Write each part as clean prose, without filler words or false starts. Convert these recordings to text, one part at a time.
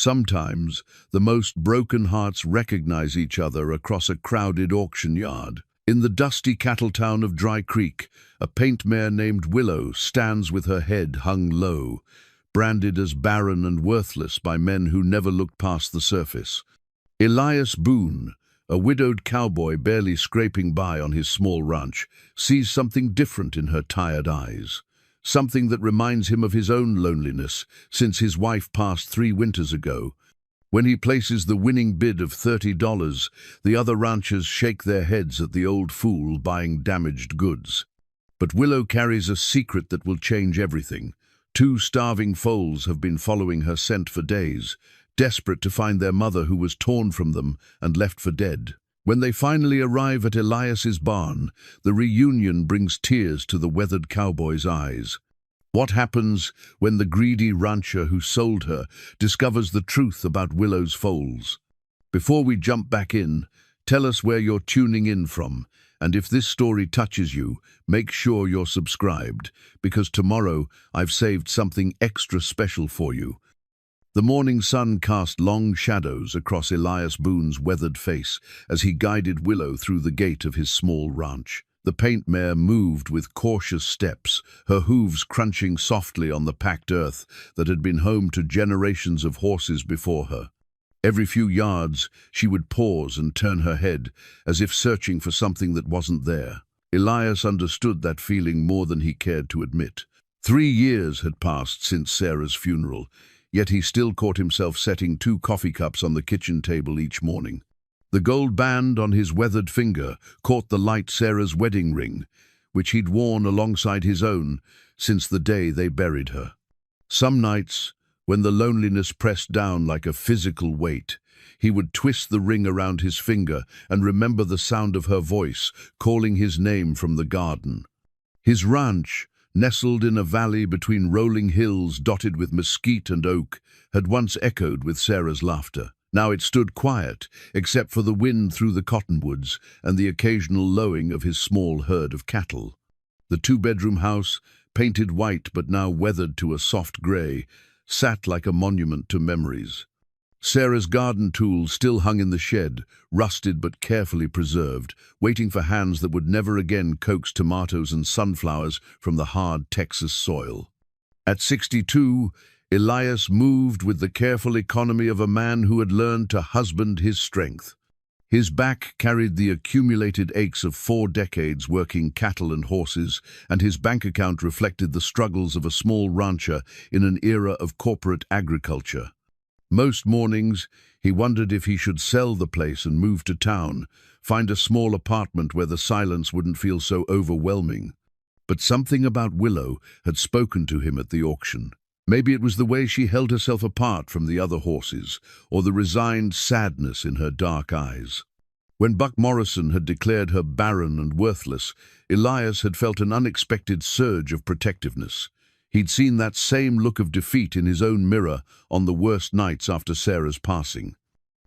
Sometimes, the most broken hearts recognize each other across a crowded auction yard. In the dusty cattle town of Dry Creek, a paint mare named Willow stands with her head hung low, branded as barren and worthless by men who never looked past the surface. Elias Boone, a widowed cowboy barely scraping by on his small ranch, sees something different in her tired eyes. Something that reminds him of his own loneliness since his wife passed 3 winters ago. When he places the winning bid of $30, the other ranchers shake their heads at the old fool buying damaged goods. But Willow carries a secret that will change everything. 2 starving foals have been following her scent for days, desperate to find their mother who was torn from them and left for dead. When they finally arrive at Elias's barn, the reunion brings tears to the weathered cowboy's eyes. What happens when the greedy rancher who sold her discovers the truth about Willow's foals? Before we jump back in, tell us where you're tuning in from, and if this story touches you, make sure you're subscribed, because tomorrow I've saved something extra special for you. The morning sun cast long shadows across Elias Boone's weathered face as he guided Willow through the gate of his small ranch. The paint mare moved with cautious steps, her hooves crunching softly on the packed earth that had been home to generations of horses before her. Every few yards, she would pause and turn her head, as if searching for something that wasn't there. Elias understood that feeling more than he cared to admit. 3 years had passed since Sarah's funeral, yet he still caught himself setting 2 coffee cups on the kitchen table each morning. The gold band on his weathered finger caught the light Sarah's wedding ring, which he'd worn alongside his own since the day they buried her. Some nights, when the loneliness pressed down like a physical weight, he would twist the ring around his finger and remember the sound of her voice calling his name from the garden. His ranch, nestled in a valley between rolling hills dotted with mesquite and oak, had once echoed with Sarah's laughter. Now it stood quiet, except for the wind through the cottonwoods and the occasional lowing of his small herd of cattle. The 2-bedroom house, painted white but now weathered to a soft grey, sat like a monument to memories. Sarah's garden tools still hung in the shed, rusted but carefully preserved, waiting for hands that would never again coax tomatoes and sunflowers from the hard Texas soil. At 62, Elias moved with the careful economy of a man who had learned to husband his strength. His back carried the accumulated aches of 4 decades working cattle and horses, and his bank account reflected the struggles of a small rancher in an era of corporate agriculture. Most mornings, he wondered if he should sell the place and move to town, find a small apartment where the silence wouldn't feel so overwhelming. But something about Willow had spoken to him at the auction. Maybe it was the way she held herself apart from the other horses, or the resigned sadness in her dark eyes. When Buck Morrison had declared her barren and worthless, Elias had felt an unexpected surge of protectiveness. He'd seen that same look of defeat in his own mirror on the worst nights after Sarah's passing.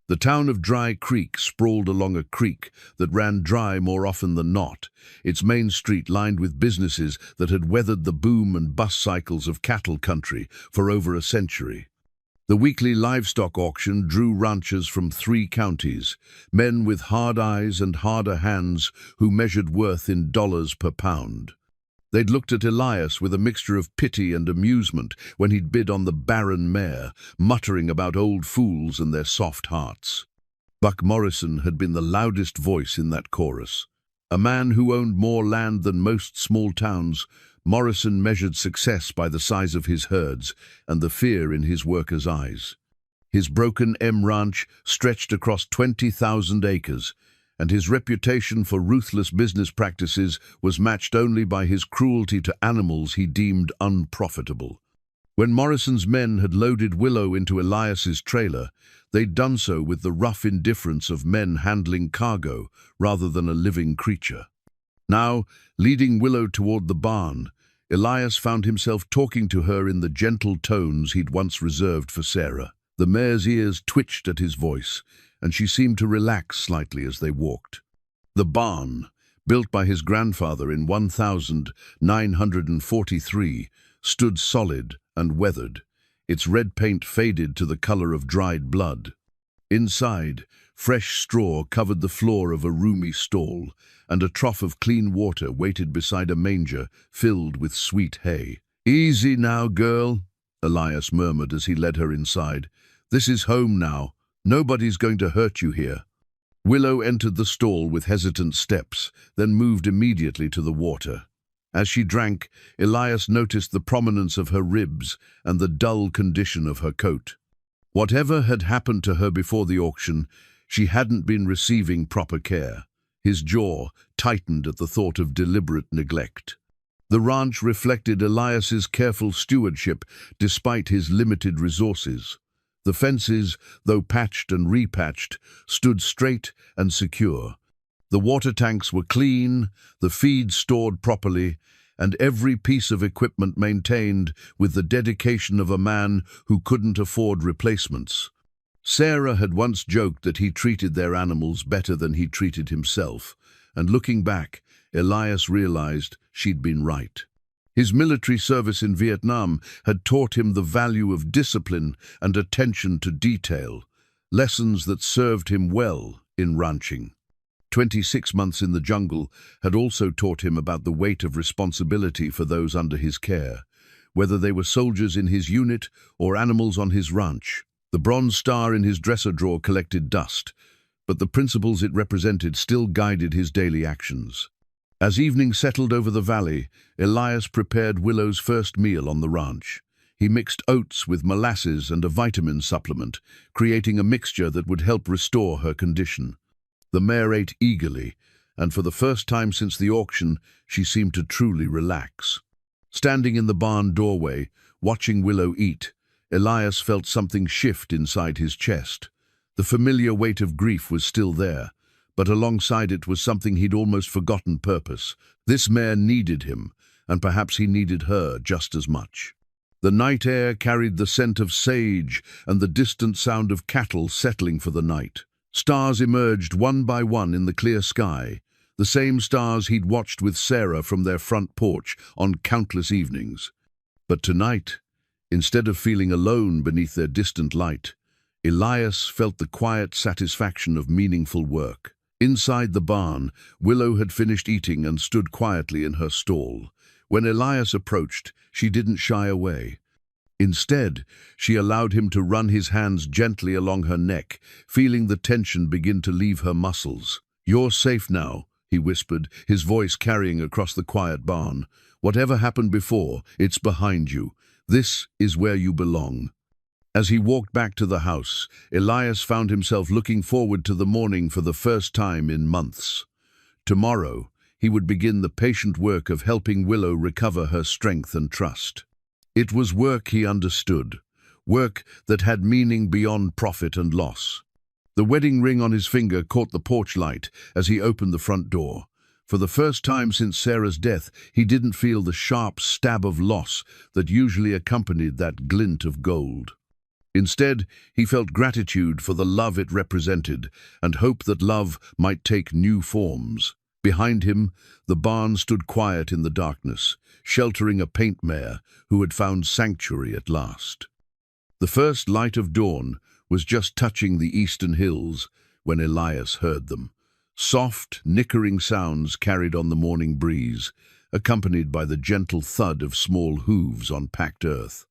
The town of Dry Creek sprawled along a creek that ran dry more often than not, its main street lined with businesses that had weathered the boom and bust cycles of cattle country for over a century. The weekly livestock auction drew ranchers from 3 counties, men with hard eyes and harder hands who measured worth in dollars per pound. They'd looked at Elias with a mixture of pity and amusement when he'd bid on the barren mare, muttering about old fools and their soft hearts. Buck Morrison had been the loudest voice in that chorus. A man who owned more land than most small towns, Morrison measured success by the size of his herds and the fear in his workers' eyes. His Broken M Ranch stretched across 20,000 acres, and his reputation for ruthless business practices was matched only by his cruelty to animals he deemed unprofitable. When Morrison's men had loaded Willow into Elias's trailer, they'd done so with the rough indifference of men handling cargo rather than a living creature. Now, leading Willow toward the barn, Elias found himself talking to her in the gentle tones he'd once reserved for Sarah. The mare's ears twitched at his voice, and she seemed to relax slightly as they walked. The barn, built by his grandfather in 1943, stood solid and weathered, Its red paint faded to the color of dried blood. Inside, fresh straw covered the floor of a roomy stall, and a trough of clean water waited beside a manger filled with sweet hay. "Easy now, girl," Elias murmured as he led her inside. "This is home now. Nobody's going to hurt you here." Willow entered the stall with hesitant steps, then moved immediately to the water. As she drank, Elias noticed the prominence of her ribs and the dull condition of her coat. Whatever had happened to her before the auction, she hadn't been receiving proper care. His jaw tightened at the thought of deliberate neglect. The ranch reflected Elias's careful stewardship despite his limited resources. The fences, though patched and repatched, stood straight and secure. The water tanks were clean, the feed stored properly, and every piece of equipment maintained with the dedication of a man who couldn't afford replacements. Sarah had once joked that he treated their animals better than he treated himself, and looking back, Elias realized she'd been right. His military service in Vietnam had taught him the value of discipline and attention to detail, lessons that served him well in ranching. 26 months in the jungle had also taught him about the weight of responsibility for those under his care, whether they were soldiers in his unit or animals on his ranch. The bronze star in his dresser drawer collected dust, but the principles it represented still guided his daily actions. As evening settled over the valley, Elias prepared Willow's first meal on the ranch. He mixed oats with molasses and a vitamin supplement, creating a mixture that would help restore her condition. The mare ate eagerly, and for the first time since the auction, she seemed to truly relax. Standing in the barn doorway, watching Willow eat, Elias felt something shift inside his chest. The familiar weight of grief was still there, but alongside it was something he'd almost forgotten: purpose. This mare needed him, and perhaps he needed her just as much. The night air carried the scent of sage and the distant sound of cattle settling for the night. Stars emerged one by one in the clear sky, the same stars he'd watched with Sarah from their front porch on countless evenings. But tonight, instead of feeling alone beneath their distant light, Elias felt the quiet satisfaction of meaningful work. Inside the barn, Willow had finished eating and stood quietly in her stall. When Elias approached, she didn't shy away. Instead, she allowed him to run his hands gently along her neck, feeling the tension begin to leave her muscles. "You're safe now," he whispered, his voice carrying across the quiet barn. "Whatever happened before, it's behind you. This is where you belong." As he walked back to the house, Elias found himself looking forward to the morning for the first time in months. Tomorrow, he would begin the patient work of helping Willow recover her strength and trust. It was work he understood, work that had meaning beyond profit and loss. The wedding ring on his finger caught the porch light as he opened the front door. For the first time since Sarah's death, he didn't feel the sharp stab of loss that usually accompanied that glint of gold. Instead, he felt gratitude for the love it represented and hope that love might take new forms. Behind him, the barn stood quiet in the darkness, sheltering a paint mare who had found sanctuary at last. The first light of dawn was just touching the eastern hills when Elias heard them. Soft, nickering sounds carried on the morning breeze, accompanied by the gentle thud of small hooves on packed earth.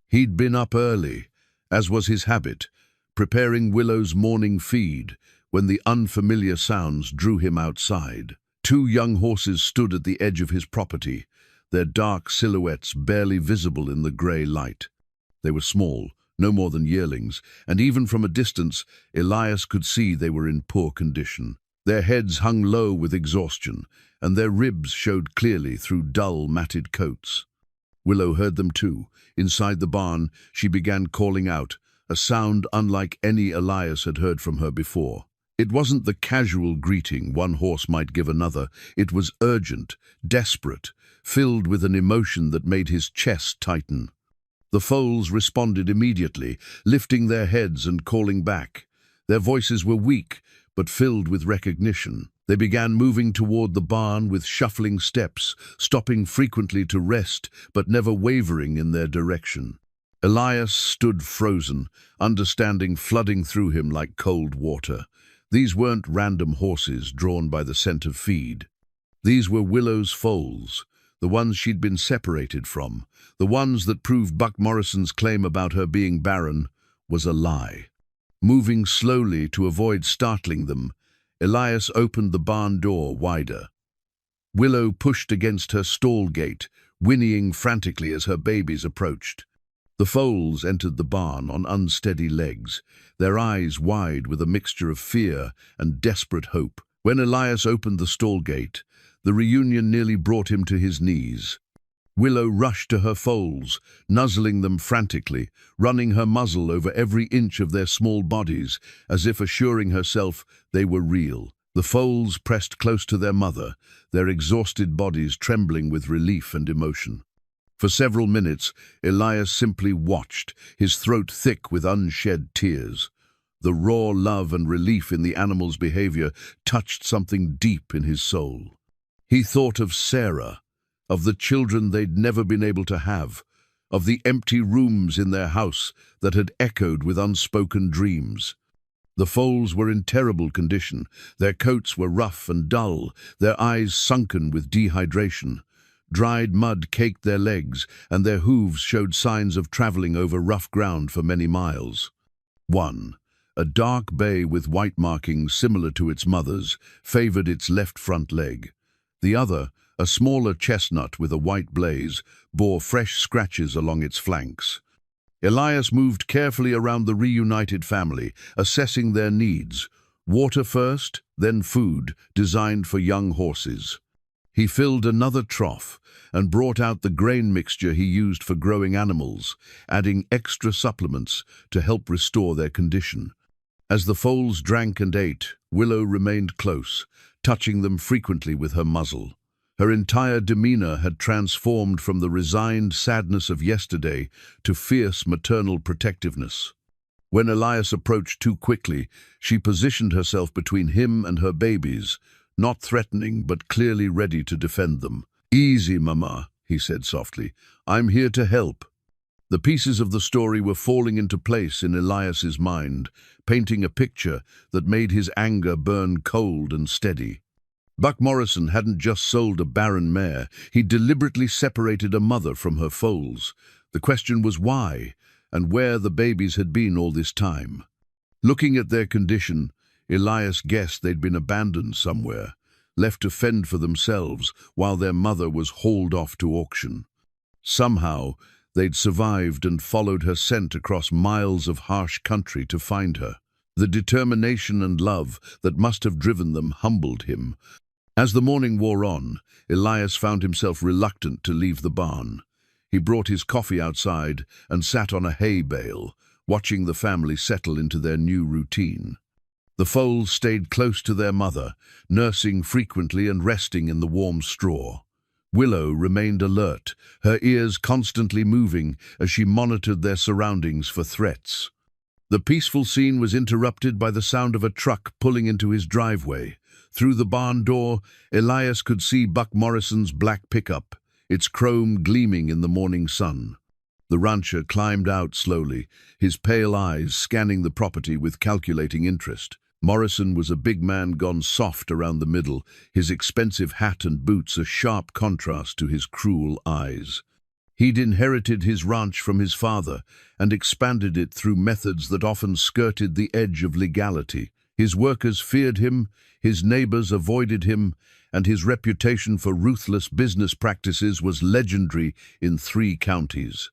He'd been up early, as was his habit, preparing Willow's morning feed when the unfamiliar sounds drew him outside. 2 young horses stood at the edge of his property, their dark silhouettes barely visible in the grey light. They were small, no more than yearlings, and even from a distance, Elias could see they were in poor condition. Their heads hung low with exhaustion, and their ribs showed clearly through dull, matted coats. Willow heard them too. Inside the barn, she began calling out, a sound unlike any Elias had heard from her before. It wasn't the casual greeting one horse might give another. It was urgent, desperate, filled with an emotion that made his chest tighten. The foals responded immediately, lifting their heads and calling back. Their voices were weak, but filled with recognition. They began moving toward the barn with shuffling steps, stopping frequently to rest, but never wavering in their direction. Elias stood frozen, understanding flooding through him like cold water. These weren't random horses drawn by the scent of feed. These were Willow's foals, the ones she'd been separated from, the ones that proved Buck Morrison's claim about her being barren was a lie. Moving slowly to avoid startling them, Elias opened the barn door wider. Willow pushed against her stall gate, whinnying frantically as her babies approached. The foals entered the barn on unsteady legs, their eyes wide with a mixture of fear and desperate hope. When Elias opened the stall gate, the reunion nearly brought him to his knees. Willow rushed to her foals, nuzzling them frantically, running her muzzle over every inch of their small bodies, as if assuring herself they were real. The foals pressed close to their mother, their exhausted bodies trembling with relief and emotion. For several minutes, Elias simply watched, his throat thick with unshed tears. The raw love and relief in the animals' behavior touched something deep in his soul. He thought of Sarah, of the children they'd never been able to have, of the empty rooms in their house that had echoed with unspoken dreams. The foals were in terrible condition. Their coats were rough and dull, their eyes sunken with dehydration. Dried mud caked their legs, and their hooves showed signs of traveling over rough ground for many miles. One, a dark bay with white markings similar to its mother's, favored its left front leg. The other, a smaller chestnut with a white blaze, bore fresh scratches along its flanks. Elias moved carefully around the reunited family, assessing their needs. Water first, then food, designed for young horses. He filled another trough and brought out the grain mixture he used for growing animals, adding extra supplements to help restore their condition. As the foals drank and ate, Willow remained close, touching them frequently with her muzzle. Her entire demeanor had transformed from the resigned sadness of yesterday to fierce maternal protectiveness. When Elias approached too quickly, she positioned herself between him and her babies, not threatening but clearly ready to defend them. "Easy, Mama," he said softly. "I'm here to help." The pieces of the story were falling into place in Elias's mind, painting a picture that made his anger burn cold and steady. Buck Morrison hadn't just sold a barren mare, he deliberately separated a mother from her foals. The question was why, and where the babies had been all this time. Looking at their condition, Elias guessed they'd been abandoned somewhere, left to fend for themselves while their mother was hauled off to auction. Somehow, they'd survived and followed her scent across miles of harsh country to find her. The determination and love that must have driven them humbled him. As the morning wore on, Elias found himself reluctant to leave the barn. He brought his coffee outside and sat on a hay bale, watching the family settle into their new routine. The foals stayed close to their mother, nursing frequently and resting in the warm straw. Willow remained alert, her ears constantly moving as she monitored their surroundings for threats. The peaceful scene was interrupted by the sound of a truck pulling into his driveway. Through the barn door, Elias could see Buck Morrison's black pickup, its chrome gleaming in the morning sun. The rancher climbed out slowly, his pale eyes scanning the property with calculating interest. Morrison was a big man gone soft around the middle, his expensive hat and boots a sharp contrast to his cruel eyes. He'd inherited his ranch from his father and expanded it through methods that often skirted the edge of legality. His workers feared him, his neighbors avoided him, and his reputation for ruthless business practices was legendary in 3 counties.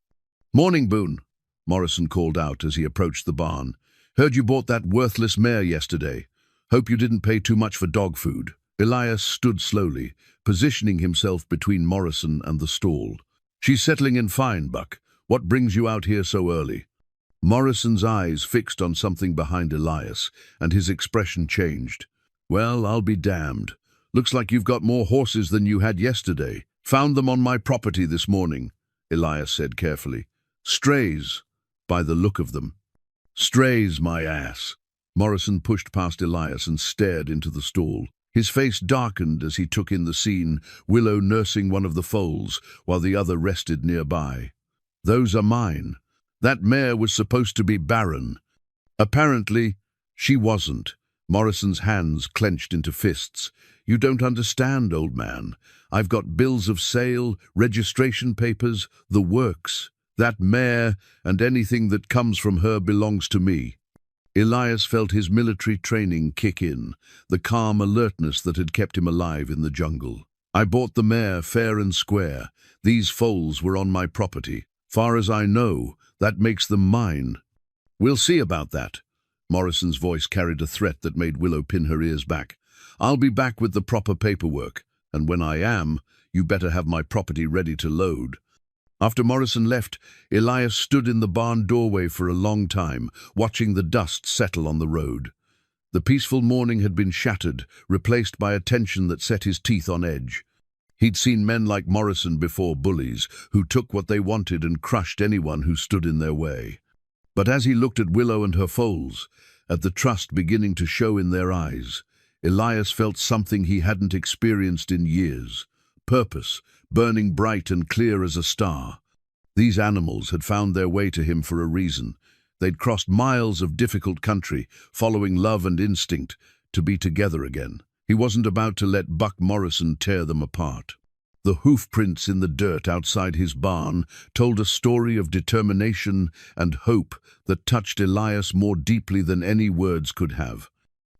"Morning, Boone," Morrison called out as he approached the barn. "Heard you bought that worthless mare yesterday. Hope you didn't pay too much for dog food." Elias stood slowly, positioning himself between Morrison and the stall. "She's settling in fine, Buck. What brings you out here so early?" Morrison's eyes fixed on something behind Elias, and his expression changed. "Well, I'll be damned. Looks like you've got more horses than you had yesterday. Found them on my property this morning," Elias said carefully. "Strays, by the look of them." "Strays, my ass." Morrison pushed past Elias and stared into the stall. His face darkened as he took in the scene, Willow nursing one of the foals, while the other rested nearby. "Those are mine. That mare was supposed to be barren. Apparently, she wasn't. Morrison's hands clenched into fists. You don't understand, old man. I've got bills of sale, registration papers, the works. That mare and anything that comes from her belongs to me. Elias felt his military training kick in, the calm alertness that had kept him alive in the jungle. I bought the mare fair and square. These foals were on my property. Far as I know, that makes them mine. We'll see about that. Morrison's voice carried a threat that made Willow pin her ears back. I'll be back with the proper paperwork, and when I am, you better have my property ready to load. After Morrison left, Elias stood in the barn doorway for a long time, watching the dust settle on the road. The peaceful morning had been shattered, replaced by a tension that set his teeth on edge. He'd seen men like Morrison before, bullies, who took what they wanted and crushed anyone who stood in their way. But as he looked at Willow and her foals, at the trust beginning to show in their eyes, Elias felt something he hadn't experienced in years. Purpose, burning bright and clear as a star. These animals had found their way to him for a reason. They'd crossed miles of difficult country, following love and instinct, to be together again. He wasn't about to let Buck Morrison tear them apart. The hoof prints in the dirt outside his barn told a story of determination and hope that touched Elias more deeply than any words could have.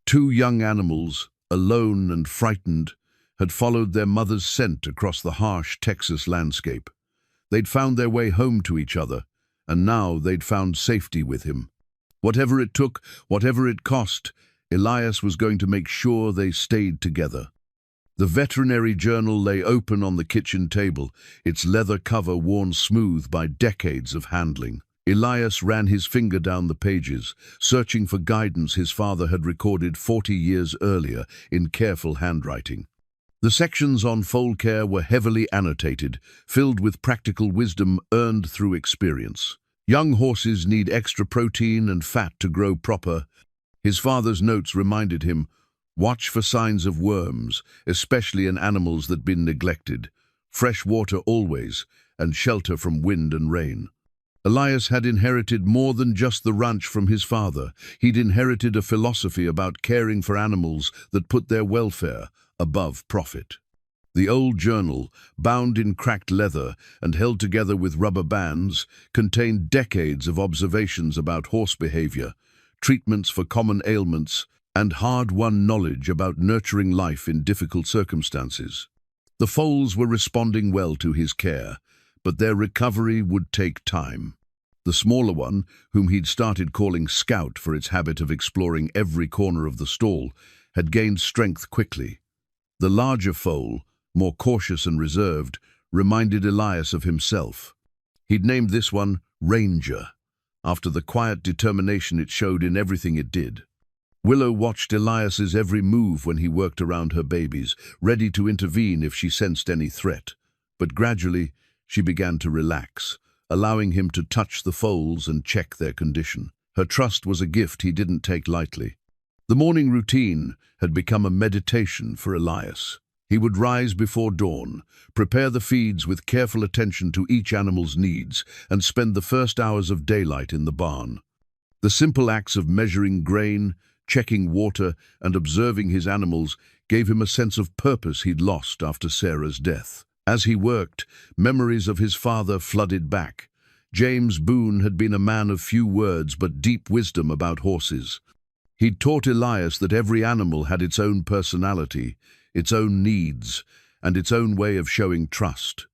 Two young animals, alone and frightened, had followed their mother's scent across the harsh Texas landscape. They'd found their way home to each other, and now they'd found safety with him. Whatever it took, whatever it cost, Elias was going to make sure they stayed together. The veterinary journal lay open on the kitchen table, its leather cover worn smooth by decades of handling. Elias ran his finger down the pages, searching for guidance his father had recorded 40 years earlier in careful handwriting. The sections on foal care were heavily annotated, filled with practical wisdom earned through experience. Young horses need extra protein and fat to grow proper. His father's notes reminded him, watch for signs of worms, especially in animals that'd been neglected. Fresh water always, and shelter from wind and rain. Elias had inherited more than just the ranch from his father. He'd inherited a philosophy about caring for animals that put their welfare above profit. The old journal, bound in cracked leather and held together with rubber bands, contained decades of observations about horse behavior, treatments for common ailments, and hard-won knowledge about nurturing life in difficult circumstances. The foals were responding well to his care, but their recovery would take time. The smaller one, whom he'd started calling Scout for its habit of exploring every corner of the stall, had gained strength quickly. The larger foal, more cautious and reserved, reminded Elias of himself. He'd named this one Ranger, after the quiet determination it showed in everything it did. Willow watched Elias's every move when he worked around her babies, ready to intervene if she sensed any threat. But gradually, she began to relax, allowing him to touch the foals and check their condition. Her trust was a gift he didn't take lightly. The morning routine had become a meditation for Elias. He would rise before dawn, prepare the feeds with careful attention to each animal's needs, and spend the first hours of daylight in the barn. The simple acts of measuring grain, checking water, and observing his animals gave him a sense of purpose he'd lost after Sarah's death. As he worked, memories of his father flooded back. James Boone had been a man of few words but deep wisdom about horses. He'd taught Elias that every animal had its own personality, its own needs, and its own way of showing trust.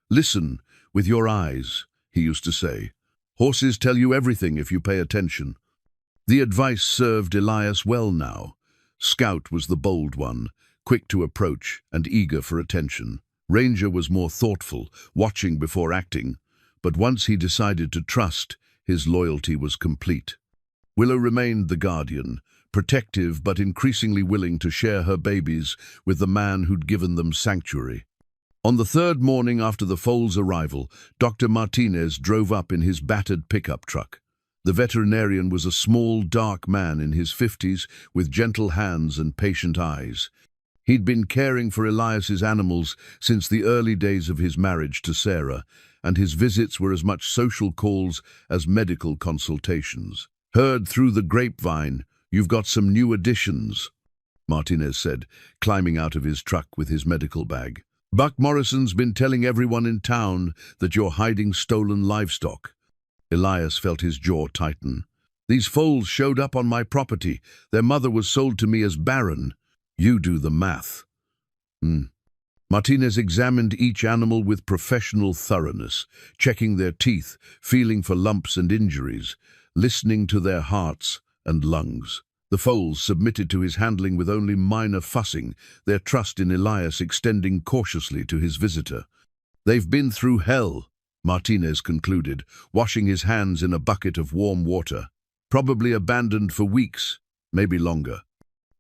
Listen with your eyes, he used to say. Horses tell you everything if you pay attention. The advice served Elias well now. Scout was the bold one, quick to approach and eager for attention. Ranger was more thoughtful, watching before acting, but once he decided to trust, his loyalty was complete. Willow remained the guardian, protective but increasingly willing to share her babies with the man who'd given them sanctuary. On the third morning after the foal's arrival, Dr. Martinez drove up in his battered pickup truck. The veterinarian was a small, dark man in his 50s with gentle hands and patient eyes. He'd been caring for Elias's animals since the early days of his marriage to Sarah, and his visits were as much social calls as medical consultations. "Heard through the grapevine, you've got some new additions," Martinez said, climbing out of his truck with his medical bag. "Buck Morrison's been telling everyone in town that you're hiding stolen livestock." Elias felt his jaw tighten. "These foals showed up on my property. Their mother was sold to me as barren." "You do the math." Martinez examined each animal with professional thoroughness, checking their teeth, feeling for lumps and injuries, listening to their hearts and lungs. The foals submitted to his handling with only minor fussing, their trust in Elias extending cautiously to his visitor. "They've been through hell," Martinez concluded, washing his hands in a bucket of warm water. "Probably abandoned for weeks, maybe longer.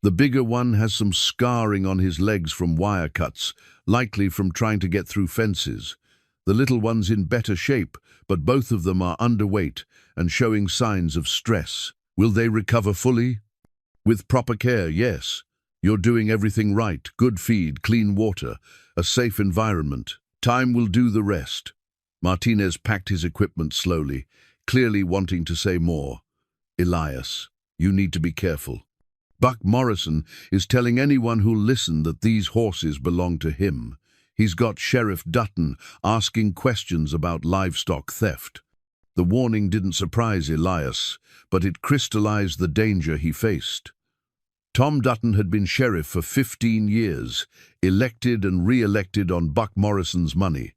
The bigger one has some scarring on his legs from wire cuts, likely from trying to get through fences. The little one's in better shape, but both of them are underweight and showing signs of stress. Will they recover fully?" "With proper care, yes. You're doing everything right. Good feed, clean water, a safe environment. Time will do the rest." Martinez packed his equipment slowly, clearly wanting to say more. "Elias, you need to be careful. Buck Morrison is telling anyone who'll listen that these horses belong to him. He's got Sheriff Dutton asking questions about livestock theft." The warning didn't surprise Elias, but it crystallized the danger he faced. Tom Dutton had been sheriff for 15 years, elected and re-elected on Buck Morrison's money.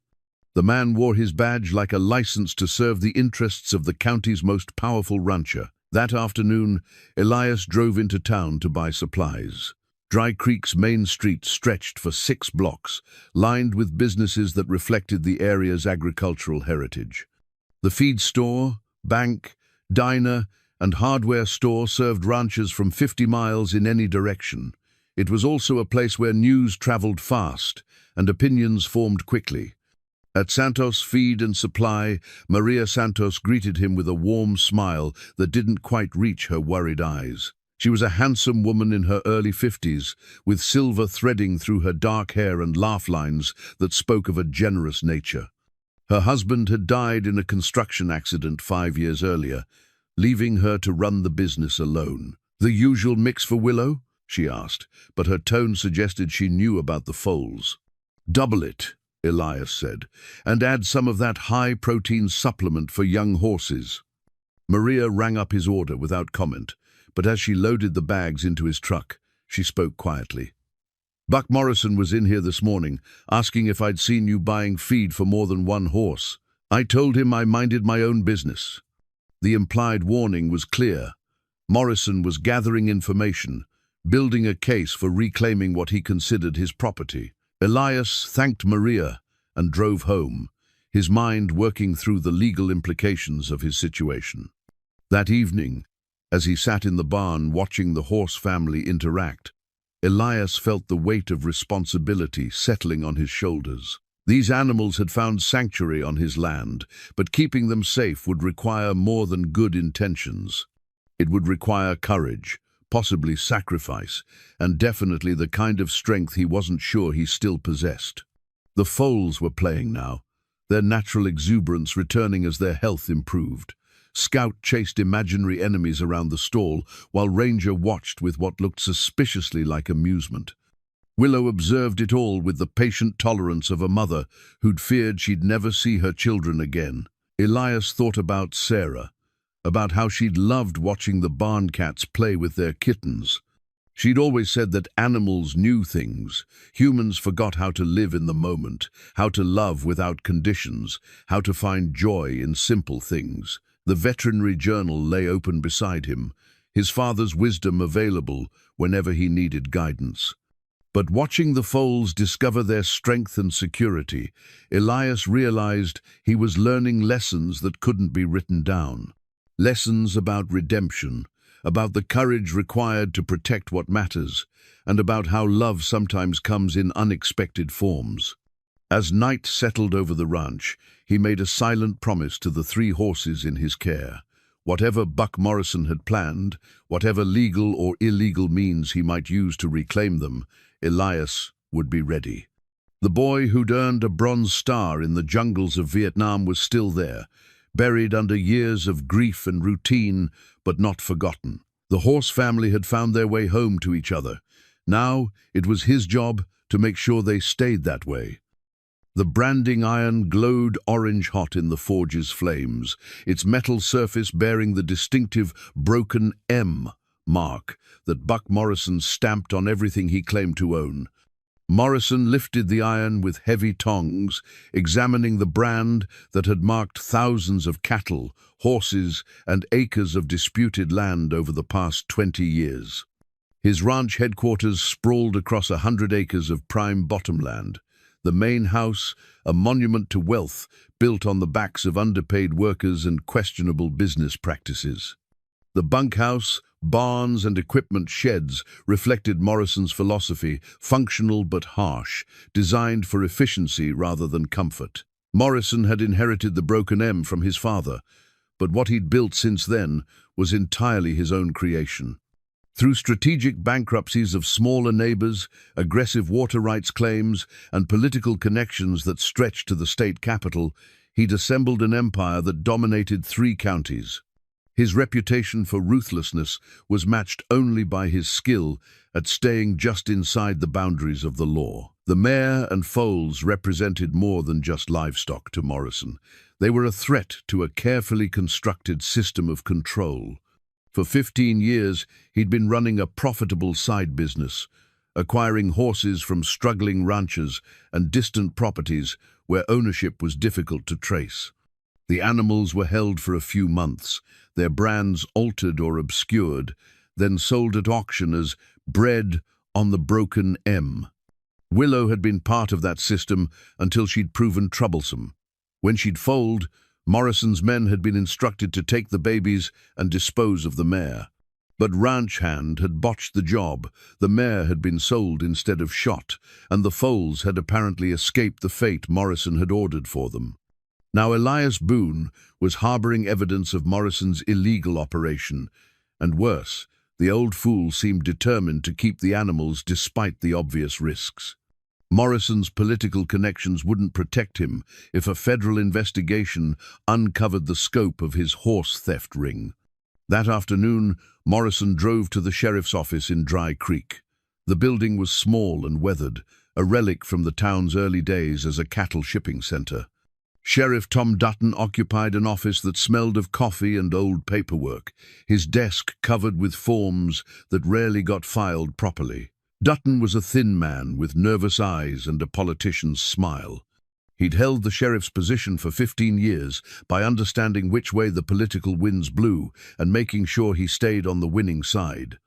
The man wore his badge like a license to serve the interests of the county's most powerful rancher. That afternoon, Elias drove into town to buy supplies. Dry Creek's main street stretched for 6 blocks, lined with businesses that reflected the area's agricultural heritage. The feed store, bank, diner, and hardware store served ranchers from 50 miles in any direction. It was also a place where news traveled fast and opinions formed quickly. At Santos Feed and Supply, Maria Santos greeted him with a warm smile that didn't quite reach her worried eyes. She was a handsome woman in her early 50s, with silver threading through her dark hair and laugh lines that spoke of a generous nature. Her husband had died in a construction accident 5 years earlier, leaving her to run the business alone. "The usual mix for Willow?" she asked, but her tone suggested she knew about the foals. "Double it," Elias said, "and add some of that high-protein supplement for young horses." Maria rang up his order without comment, but as she loaded the bags into his truck, she spoke quietly. "Buck Morrison was in here this morning, asking if I'd seen you buying feed for more than one horse. I told him I minded my own business." The implied warning was clear. Morrison was gathering information, building a case for reclaiming what he considered his property. Elias thanked Maria and drove home, his mind working through the legal implications of his situation. That evening, as he sat in the barn watching the horse family interact, Elias felt the weight of responsibility settling on his shoulders. These animals had found sanctuary on his land, but keeping them safe would require more than good intentions. It would require courage, possibly sacrifice, and definitely the kind of strength he wasn't sure he still possessed. The foals were playing now, their natural exuberance returning as their health improved. Scout chased imaginary enemies around the stall, while Ranger watched with what looked suspiciously like amusement. Willow observed it all with the patient tolerance of a mother who'd feared she'd never see her children again. Elias thought about Sarah, about how she'd loved watching the barn cats play with their kittens. She'd always said that animals knew things. Humans forgot how to live in the moment, how to love without conditions, how to find joy in simple things. The veterinary journal lay open beside him, his father's wisdom available whenever he needed guidance. But watching the foals discover their strength and security, Elias realized he was learning lessons that couldn't be written down. Lessons about redemption, about the courage required to protect what matters, and about how love sometimes comes in unexpected forms. As night settled over the ranch, he made a silent promise to the 3 horses in his care. Whatever Buck Morrison had planned, whatever legal or illegal means he might use to reclaim them, Elias would be ready. The boy who'd earned a Bronze Star in the jungles of Vietnam was still there, buried under years of grief and routine, but not forgotten. The horse family had found their way home to each other. Now it was his job to make sure they stayed that way. The branding iron glowed orange-hot in the forge's flames, its metal surface bearing the distinctive broken M mark that Buck Morrison stamped on everything he claimed to own. Morrison lifted the iron with heavy tongs, examining the brand that had marked thousands of cattle, horses, and acres of disputed land over the past 20 years. His ranch headquarters sprawled across 100 acres of prime bottomland. The main house, a monument to wealth, built on the backs of underpaid workers and questionable business practices. The bunkhouse, barns, and equipment sheds reflected Morrison's philosophy, functional but harsh, designed for efficiency rather than comfort. Morrison had inherited the broken M from his father, but what he'd built since then was entirely his own creation. Through strategic bankruptcies of smaller neighbors, aggressive water rights claims, and political connections that stretched to the state capital, he'd assembled an empire that dominated 3 counties. His reputation for ruthlessness was matched only by his skill at staying just inside the boundaries of the law. The mare and foals represented more than just livestock to Morrison. They were a threat to a carefully constructed system of control. For 15 years, he'd been running a profitable side business, acquiring horses from struggling ranchers and distant properties where ownership was difficult to trace. The animals were held for a few months, their brands altered or obscured, then sold at auction as bred on the broken M. Willow had been part of that system until she'd proven troublesome. When she'd foaled, Morrison's men had been instructed to take the babies and dispose of the mare. But ranch hand had botched the job. The mare had been sold instead of shot, and the foals had apparently escaped the fate Morrison had ordered for them. Now Elias Boone was harboring evidence of Morrison's illegal operation, and worse, the old fool seemed determined to keep the animals despite the obvious risks. Morrison's political connections wouldn't protect him if a federal investigation uncovered the scope of his horse theft ring. That afternoon, Morrison drove to the sheriff's office in Dry Creek. The building was small and weathered, a relic from the town's early days as a cattle shipping center. Sheriff Tom Dutton occupied an office that smelled of coffee and old paperwork, his desk covered with forms that rarely got filed properly. Dutton was a thin man with nervous eyes and a politician's smile. He'd held the sheriff's position for 15 years by understanding which way the political winds blew and making sure he stayed on the winning side.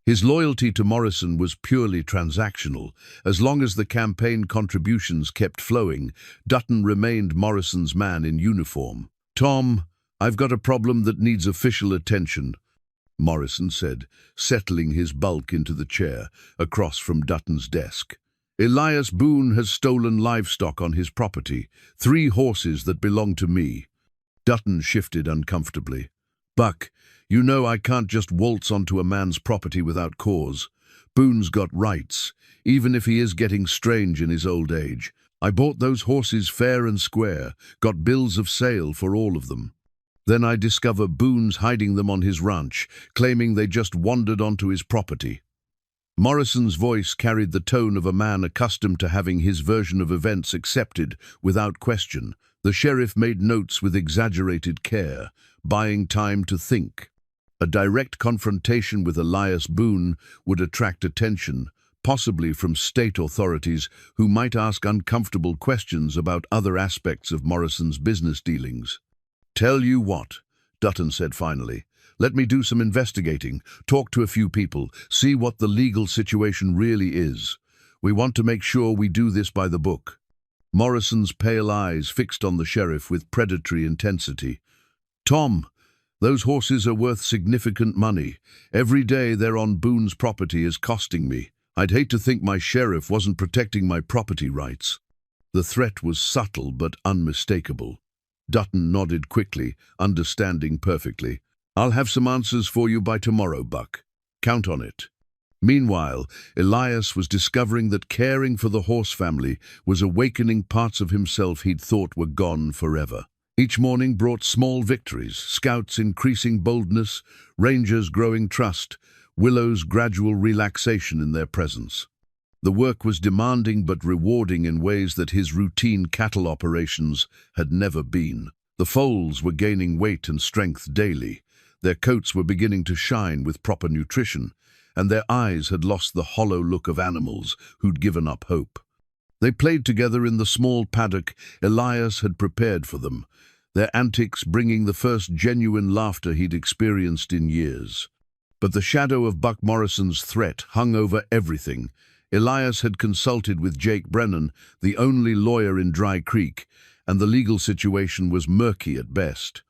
His loyalty to Morrison was purely transactional. As long as the campaign contributions kept flowing, Dutton remained Morrison's man in uniform. "Tom, I've got a problem that needs official attention," Morrison said, settling his bulk into the chair across from Dutton's desk. "Elias Boone has stolen livestock on his property, 3 horses that belong to me." Dutton shifted uncomfortably. "Buck, you know I can't just waltz onto a man's property without cause. Boone's got rights, even if he is getting strange in his old age. I bought those horses fair and square, got bills of sale for all of them. Then I discover Boone's hiding them on his ranch, claiming they just wandered onto his property." Morrison's voice carried the tone of a man accustomed to having his version of events accepted without question. The sheriff made notes with exaggerated care, buying time to think. A direct confrontation with Elias Boone would attract attention, possibly from state authorities who might ask uncomfortable questions about other aspects of Morrison's business dealings. "Tell you what," Dutton said finally. "Let me do some investigating, talk to a few people, see what the legal situation really is. We want to make sure we do this by the book." Morrison's pale eyes fixed on the sheriff with predatory intensity. "Tom, those horses are worth significant money. Every day they're on Boone's property is costing me. I'd hate to think my sheriff wasn't protecting my property rights." The threat was subtle but unmistakable. Dutton nodded quickly, understanding perfectly. "I'll have some answers for you by tomorrow, Buck. Count on it." Meanwhile, Elias was discovering that caring for the horse family was awakening parts of himself he'd thought were gone forever. Each morning brought small victories, scouts increasing boldness, rangers growing trust, Willow's gradual relaxation in their presence. The work was demanding but rewarding in ways that his routine cattle operations had never been. The foals were gaining weight and strength daily, their coats were beginning to shine with proper nutrition, and their eyes had lost the hollow look of animals who'd given up hope. They played together in the small paddock Elias had prepared for them, their antics bringing the first genuine laughter he'd experienced in years. But the shadow of Buck Morrison's threat hung over everything. Elias had consulted with Jake Brennan, the only lawyer in Dry Creek, and the legal situation was murky at best.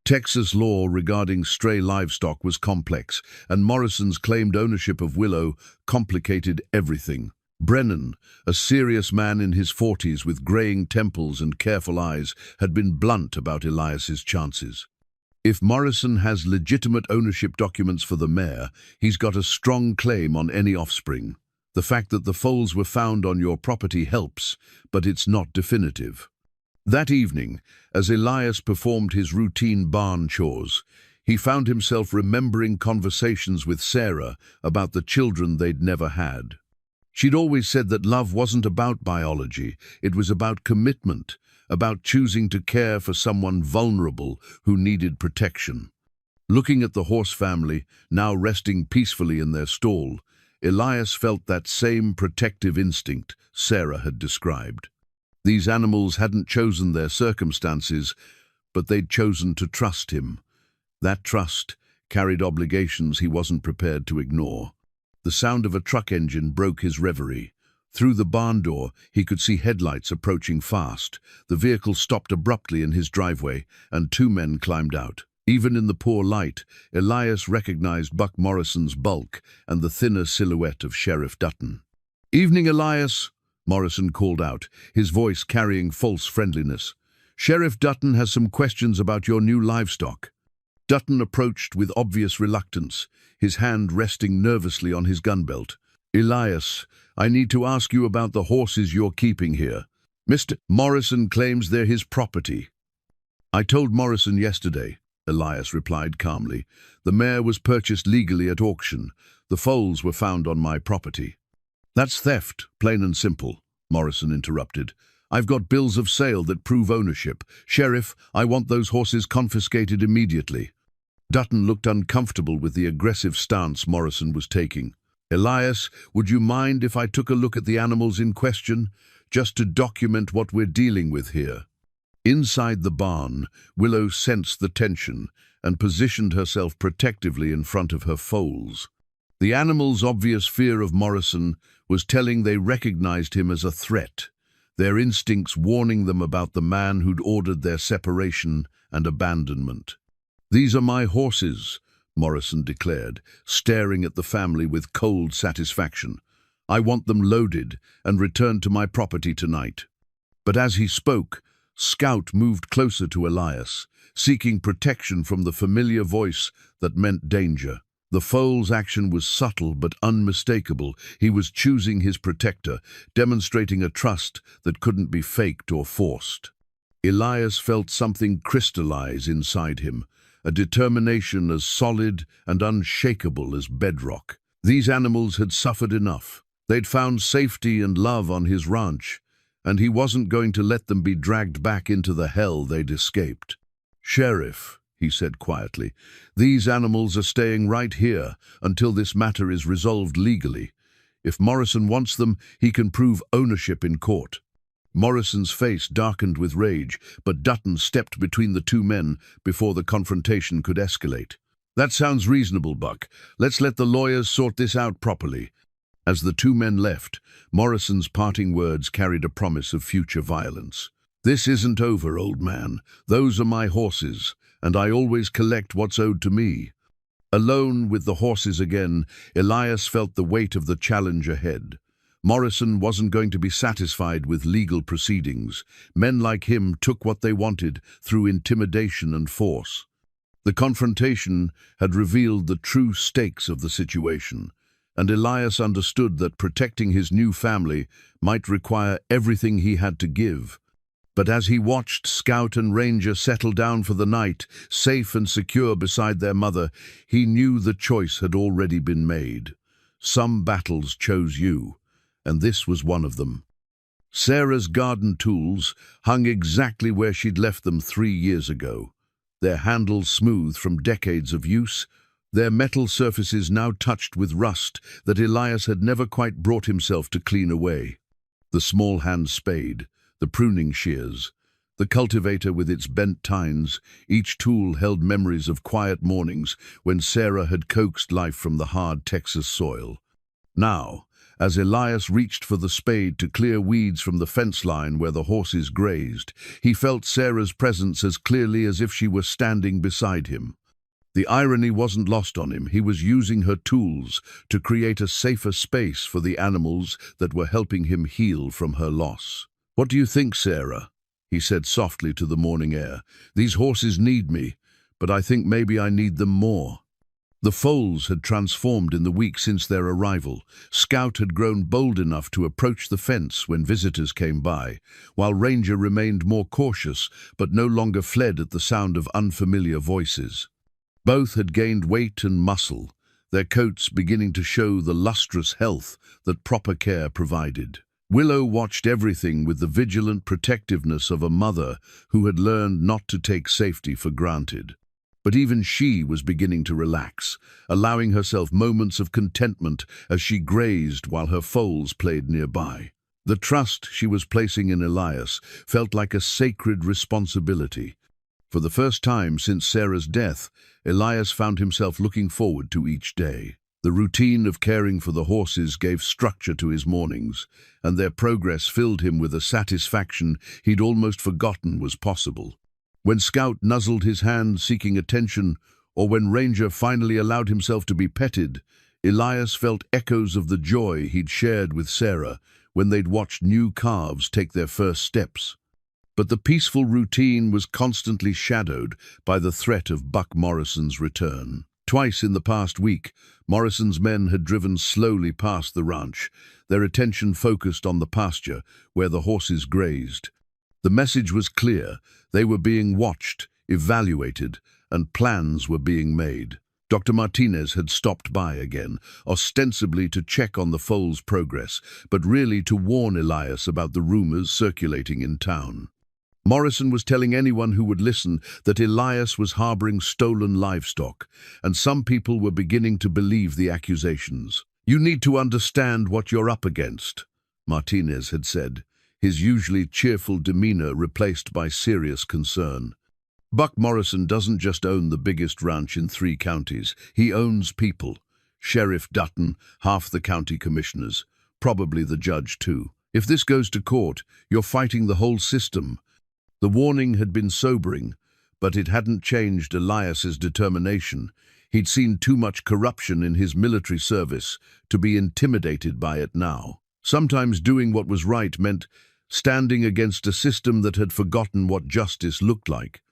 Texas law regarding stray livestock was complex, and Morrison's claimed ownership of Willow complicated everything. Brennan, a serious man in his 40s with graying temples and careful eyes, had been blunt about Elias's chances. If Morrison has legitimate ownership documents for the mare, he's got a strong claim on any offspring. The fact that the foals were found on your property helps, but it's not definitive. That evening, as Elias performed his routine barn chores, he found himself remembering conversations with Sarah about the children they'd never had. She'd always said that love wasn't about biology, it was about commitment, about choosing to care for someone vulnerable who needed protection. Looking at the horse family, now resting peacefully in their stall, Elias felt that same protective instinct Sarah had described. These animals hadn't chosen their circumstances, but they'd chosen to trust him. That trust carried obligations he wasn't prepared to ignore. The sound of a truck engine broke his reverie. Through the barn door, he could see headlights approaching fast. The vehicle stopped abruptly in his driveway, and two men climbed out. Even in the poor light, Elias recognized Buck Morrison's bulk and the thinner silhouette of Sheriff Dutton. "Evening, Elias," Morrison called out, his voice carrying false friendliness. "Sheriff Dutton has some questions about your new livestock." Dutton approached with obvious reluctance, his hand resting nervously on his gun belt. "Elias, I need to ask you about the horses you're keeping here. Mr. Morrison claims they're his property." "I told Morrison yesterday," Elias replied calmly. "The mare was purchased legally at auction. The foals were found on my property." "That's theft, plain and simple," Morrison interrupted. "I've got bills of sale that prove ownership. Sheriff, I want those horses confiscated immediately." Dutton looked uncomfortable with the aggressive stance Morrison was taking. "Elias, would you mind if I took a look at the animals in question, just to document what we're dealing with here?" Inside the barn, Willow sensed the tension and positioned herself protectively in front of her foals. The animals' obvious fear of Morrison was telling they recognized him as a threat, their instincts warning them about the man who'd ordered their separation and abandonment. "These are my horses," Morrison declared, staring at the family with cold satisfaction. "I want them loaded and returned to my property tonight." But as he spoke, Scout moved closer to Elias, seeking protection from the familiar voice that meant danger. The foal's action was subtle but unmistakable. He was choosing his protector, demonstrating a trust that couldn't be faked or forced. Elias felt something crystallize inside him, a determination as solid and unshakable as bedrock. These animals had suffered enough. They'd found safety and love on his ranch, and he wasn't going to let them be dragged back into the hell they'd escaped. "Sheriff," he said quietly, "these animals are staying right here until this matter is resolved legally. If Morrison wants them, he can prove ownership in court." Morrison's face darkened with rage, but Dutton stepped between the two men before the confrontation could escalate. "That sounds reasonable, Buck. Let's let the lawyers sort this out properly." As the two men left, Morrison's parting words carried a promise of future violence. "This isn't over, old man. Those are my horses, and I always collect what's owed to me." Alone with the horses again, Elias felt the weight of the challenge ahead. Morrison wasn't going to be satisfied with legal proceedings. Men like him took what they wanted through intimidation and force. The confrontation had revealed the true stakes of the situation. and Elias understood that protecting his new family might require everything he had to give. But as he watched Scout and Ranger settle down for the night, safe and secure beside their mother, he knew the choice had already been made. Some battles chose you, and this was one of them. Sarah's garden tools hung exactly where she'd left them 3 years ago, their handles smooth from decades of use, their metal surfaces now touched with rust that Elias had never quite brought himself to clean away. The small hand spade, the pruning shears, the cultivator with its bent tines, each tool held memories of quiet mornings when Sarah had coaxed life from the hard Texas soil. Now, as Elias reached for the spade to clear weeds from the fence line where the horses grazed, he felt Sarah's presence as clearly as if she were standing beside him. The irony wasn't lost on him. He was using her tools to create a safer space for the animals that were helping him heal from her loss. "What do you think, Sarah?" he said softly to the morning air. "These horses need me, but I think maybe I need them more." The foals had transformed in the week since their arrival. Scout had grown bold enough to approach the fence when visitors came by, while Ranger remained more cautious but no longer fled at the sound of unfamiliar voices. Both had gained weight and muscle, their coats beginning to show the lustrous health that proper care provided. Willow watched everything with the vigilant protectiveness of a mother who had learned not to take safety for granted. But even she was beginning to relax, allowing herself moments of contentment as she grazed while her foals played nearby. The trust she was placing in Elias felt like a sacred responsibility. For the first time since Sarah's death, Elias found himself looking forward to each day. The routine of caring for the horses gave structure to his mornings, and their progress filled him with a satisfaction he'd almost forgotten was possible. When Scout nuzzled his hand seeking attention, or when Ranger finally allowed himself to be petted, Elias felt echoes of the joy he'd shared with Sarah when they'd watched new calves take their first steps. But the peaceful routine was constantly shadowed by the threat of Buck Morrison's return. Twice in the past week, Morrison's men had driven slowly past the ranch, their attention focused on the pasture where the horses grazed. The message was clear. They were being watched, evaluated, and plans were being made. Dr. Martinez had stopped by again, ostensibly to check on the foal's progress, but really to warn Elias about the rumors circulating in town. Morrison was telling anyone who would listen that Elias was harboring stolen livestock, and some people were beginning to believe the accusations. "You need to understand what you're up against," Martinez had said, his usually cheerful demeanor replaced by serious concern. "Buck Morrison doesn't just own the biggest ranch in 3 counties. He owns people. Sheriff Dutton, half the county commissioners, probably the judge too. If this goes to court, you're fighting the whole system." The warning had been sobering, but it hadn't changed Elias's determination. He'd seen too much corruption in his military service to be intimidated by it now. Sometimes doing what was right meant standing against a system that had forgotten what justice looked like.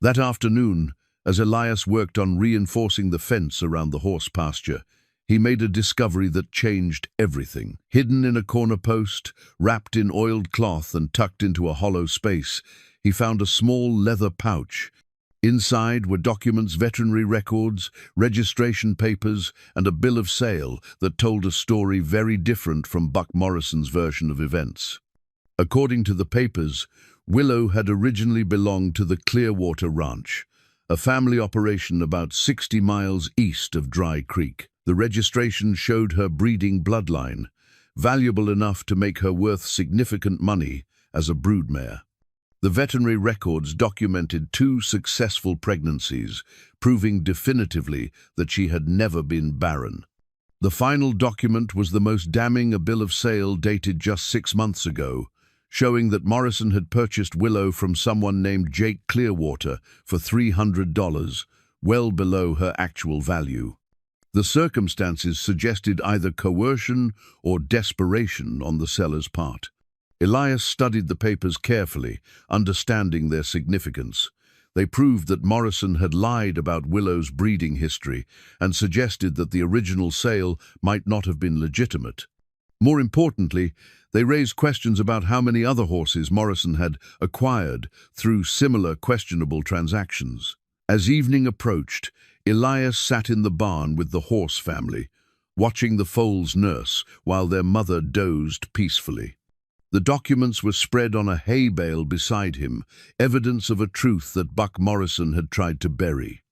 That afternoon, as Elias worked on reinforcing the fence around the horse pasture, he made a discovery that changed everything. Hidden in a corner post, wrapped in oiled cloth and tucked into a hollow space, he found a small leather pouch. Inside were documents, veterinary records, registration papers, and a bill of sale that told a story very different from Buck Morrison's version of events. According to the papers, Willow had originally belonged to the Clearwater Ranch, a family operation about 60 miles east of Dry Creek. The registration showed her breeding bloodline, valuable enough to make her worth significant money as a broodmare. The veterinary records documented 2 successful pregnancies, proving definitively that she had never been barren. The final document was the most damning, a bill of sale dated just 6 months ago, showing that Morrison had purchased Willow from someone named Jake Clearwater for $300, well below her actual value. The circumstances suggested either coercion or desperation on the seller's part. Elias studied the papers carefully, understanding their significance. They proved that Morrison had lied about Willow's breeding history and suggested that the original sale might not have been legitimate. More importantly, they raised questions about how many other horses Morrison had acquired through similar questionable transactions. As evening approached, Elias sat in the barn with the horse family, watching the foals nurse while their mother dozed peacefully. The documents were spread on a hay bale beside him, evidence of a truth that Buck Morrison had tried to bury.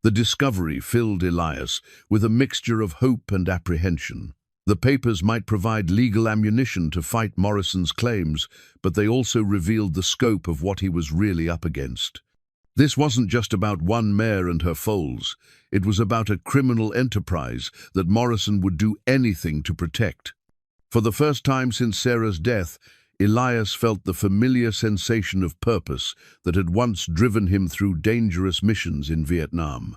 The discovery filled Elias with a mixture of hope and apprehension. The papers might provide legal ammunition to fight Morrison's claims, but they also revealed the scope of what he was really up against. This wasn't just about one mare and her foals. It was about a criminal enterprise that Morrison would do anything to protect. For the first time since Sarah's death, Elias felt the familiar sensation of purpose that had once driven him through dangerous missions in Vietnam.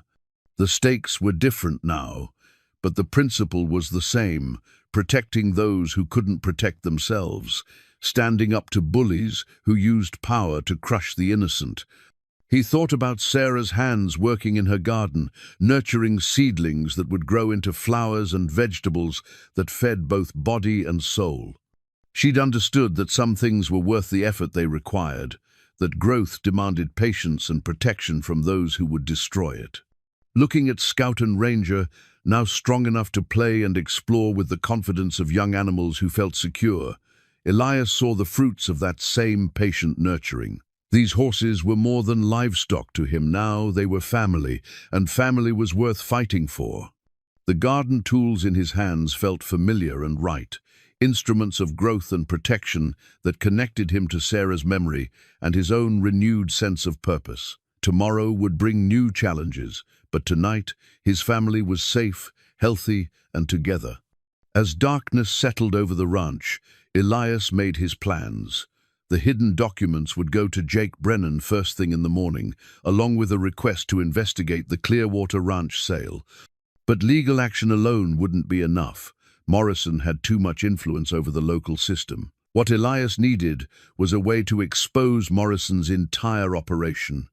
The stakes were different now, but the principle was the same: protecting those who couldn't protect themselves, standing up to bullies who used power to crush the innocent. He thought about Sarah's hands working in her garden, nurturing seedlings that would grow into flowers and vegetables that fed both body and soul. She'd understood that some things were worth the effort they required, that growth demanded patience and protection from those who would destroy it. Looking at Scout and Ranger, now strong enough to play and explore with the confidence of young animals who felt secure, Elias saw the fruits of that same patient nurturing. These horses were more than livestock to him now. They were family, and family was worth fighting for. The garden tools in his hands felt familiar and right, instruments of growth and protection that connected him to Sarah's memory and his own renewed sense of purpose. Tomorrow would bring new challenges, but tonight his family was safe, healthy, and together. As darkness settled over the ranch, Elias made his plans. The hidden documents would go to Jake Brennan first thing in the morning, along with a request to investigate the Clearwater Ranch sale. But legal action alone wouldn't be enough. Morrison had too much influence over the local system. What Elias needed was a way to expose Morrison's entire operation,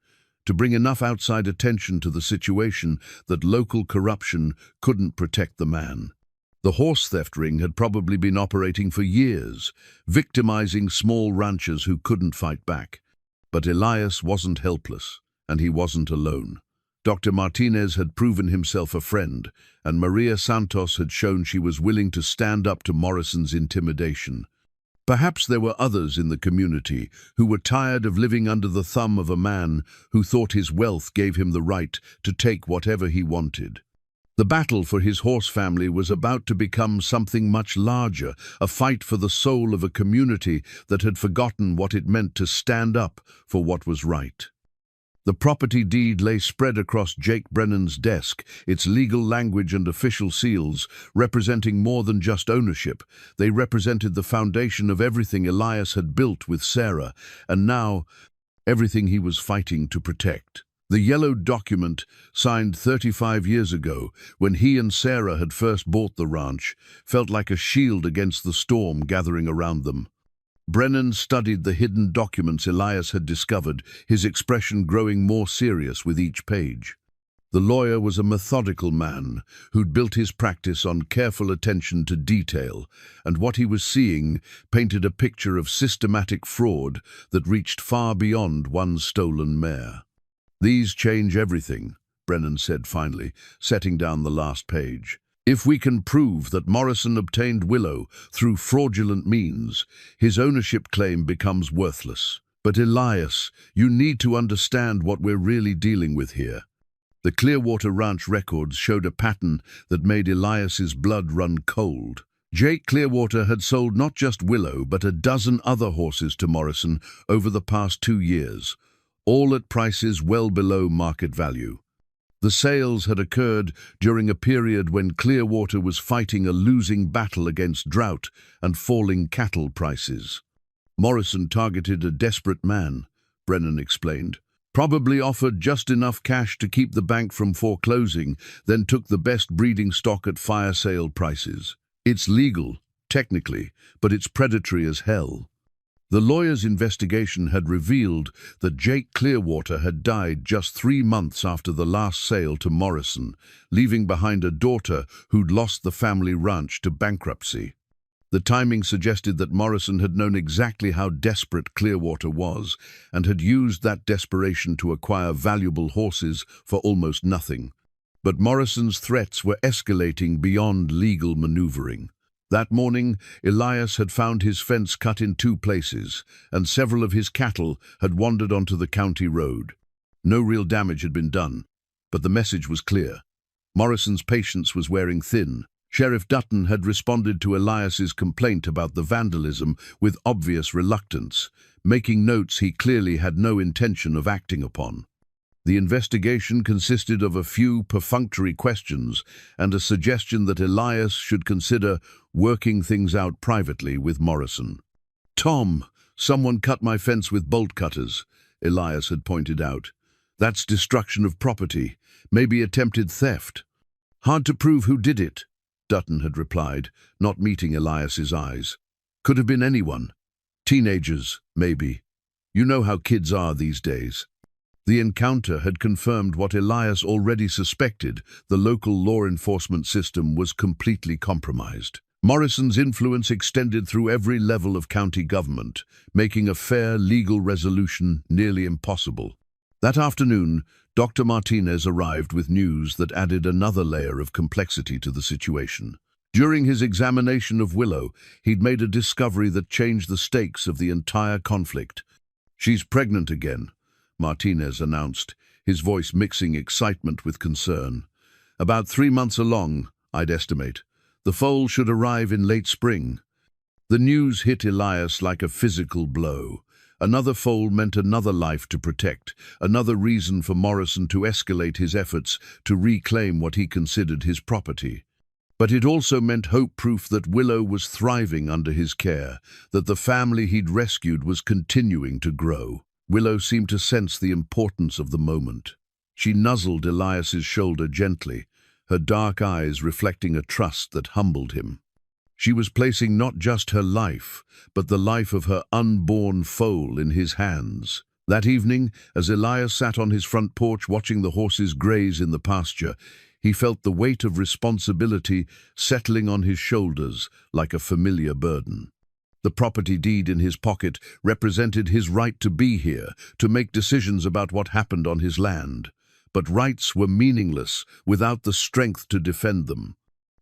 to bring enough outside attention to the situation that local corruption couldn't protect the man. The horse theft ring had probably been operating for years, victimizing small ranchers who couldn't fight back. But Elias wasn't helpless, and he wasn't alone. Dr. Martinez had proven himself a friend, and Maria Santos had shown she was willing to stand up to Morrison's intimidation. Perhaps there were others in the community who were tired of living under the thumb of a man who thought his wealth gave him the right to take whatever he wanted. The battle for his horse family was about to become something much larger, a fight for the soul of a community that had forgotten what it meant to stand up for what was right. The property deed lay spread across Jake Brennan's desk, its legal language and official seals representing more than just ownership. They represented the foundation of everything Elias had built with Sarah, and now everything he was fighting to protect. The yellow document, signed 35 years ago, when he and Sarah had first bought the ranch, felt like a shield against the storm gathering around them. Brennan studied the hidden documents Elias had discovered, his expression growing more serious with each page. The lawyer was a methodical man who'd built his practice on careful attention to detail, and what he was seeing painted a picture of systematic fraud that reached far beyond one stolen mare. "These change everything," Brennan said finally, setting down the last page. "If we can prove that Morrison obtained Willow through fraudulent means, his ownership claim becomes worthless. But Elias, you need to understand what we're really dealing with here." The Clearwater Ranch records showed a pattern that made Elias's blood run cold. Jake Clearwater had sold not just Willow, but a dozen other horses to Morrison over the past 2 years, all at prices well below market value. The sales had occurred during a period when Clearwater was fighting a losing battle against drought and falling cattle prices. Morrison targeted a desperate man, Brennan explained. Probably offered just enough cash to keep the bank from foreclosing, then took the best breeding stock at fire sale prices. It's legal, technically, but it's predatory as hell. The lawyer's investigation had revealed that Jake Clearwater had died just 3 months after the last sale to Morrison, leaving behind a daughter who'd lost the family ranch to bankruptcy. The timing suggested that Morrison had known exactly how desperate Clearwater was and had used that desperation to acquire valuable horses for almost nothing. But Morrison's threats were escalating beyond legal maneuvering. That morning, Elias had found his fence cut in 2 places, and several of his cattle had wandered onto the county road. No real damage had been done, but the message was clear. Morrison's patience was wearing thin. Sheriff Dutton had responded to Elias's complaint about the vandalism with obvious reluctance, making notes he clearly had no intention of acting upon. The investigation consisted of a few perfunctory questions and a suggestion that Elias should consider working things out privately with Morrison. "Tom, someone cut my fence with bolt cutters," Elias had pointed out. "That's destruction of property, maybe attempted theft." "Hard to prove who did it," Dutton had replied, not meeting Elias's eyes. "Could have been anyone. Teenagers, maybe. You know how kids are these days." The encounter had confirmed what Elias already suspected: the local law enforcement system was completely compromised. Morrison's influence extended through every level of county government, making a fair legal resolution nearly impossible. That afternoon, Dr. Martinez arrived with news that added another layer of complexity to the situation. During his examination of Willow, he'd made a discovery that changed the stakes of the entire conflict. "She's pregnant again," Martinez announced, his voice mixing excitement with concern. "About 3 months along, I'd estimate. The foal should arrive in late spring." The news hit Elias like a physical blow. Another foal meant another life to protect, another reason for Morrison to escalate his efforts to reclaim what he considered his property. But it also meant hope-proof that Willow was thriving under his care, that the family he'd rescued was continuing to grow. Willow seemed to sense the importance of the moment. She nuzzled Elias's shoulder gently, her dark eyes reflecting a trust that humbled him. She was placing not just her life, but the life of her unborn foal in his hands. That evening, as Elias sat on his front porch watching the horses graze in the pasture, he felt the weight of responsibility settling on his shoulders like a familiar burden. The property deed in his pocket represented his right to be here, to make decisions about what happened on his land. But rights were meaningless without the strength to defend them.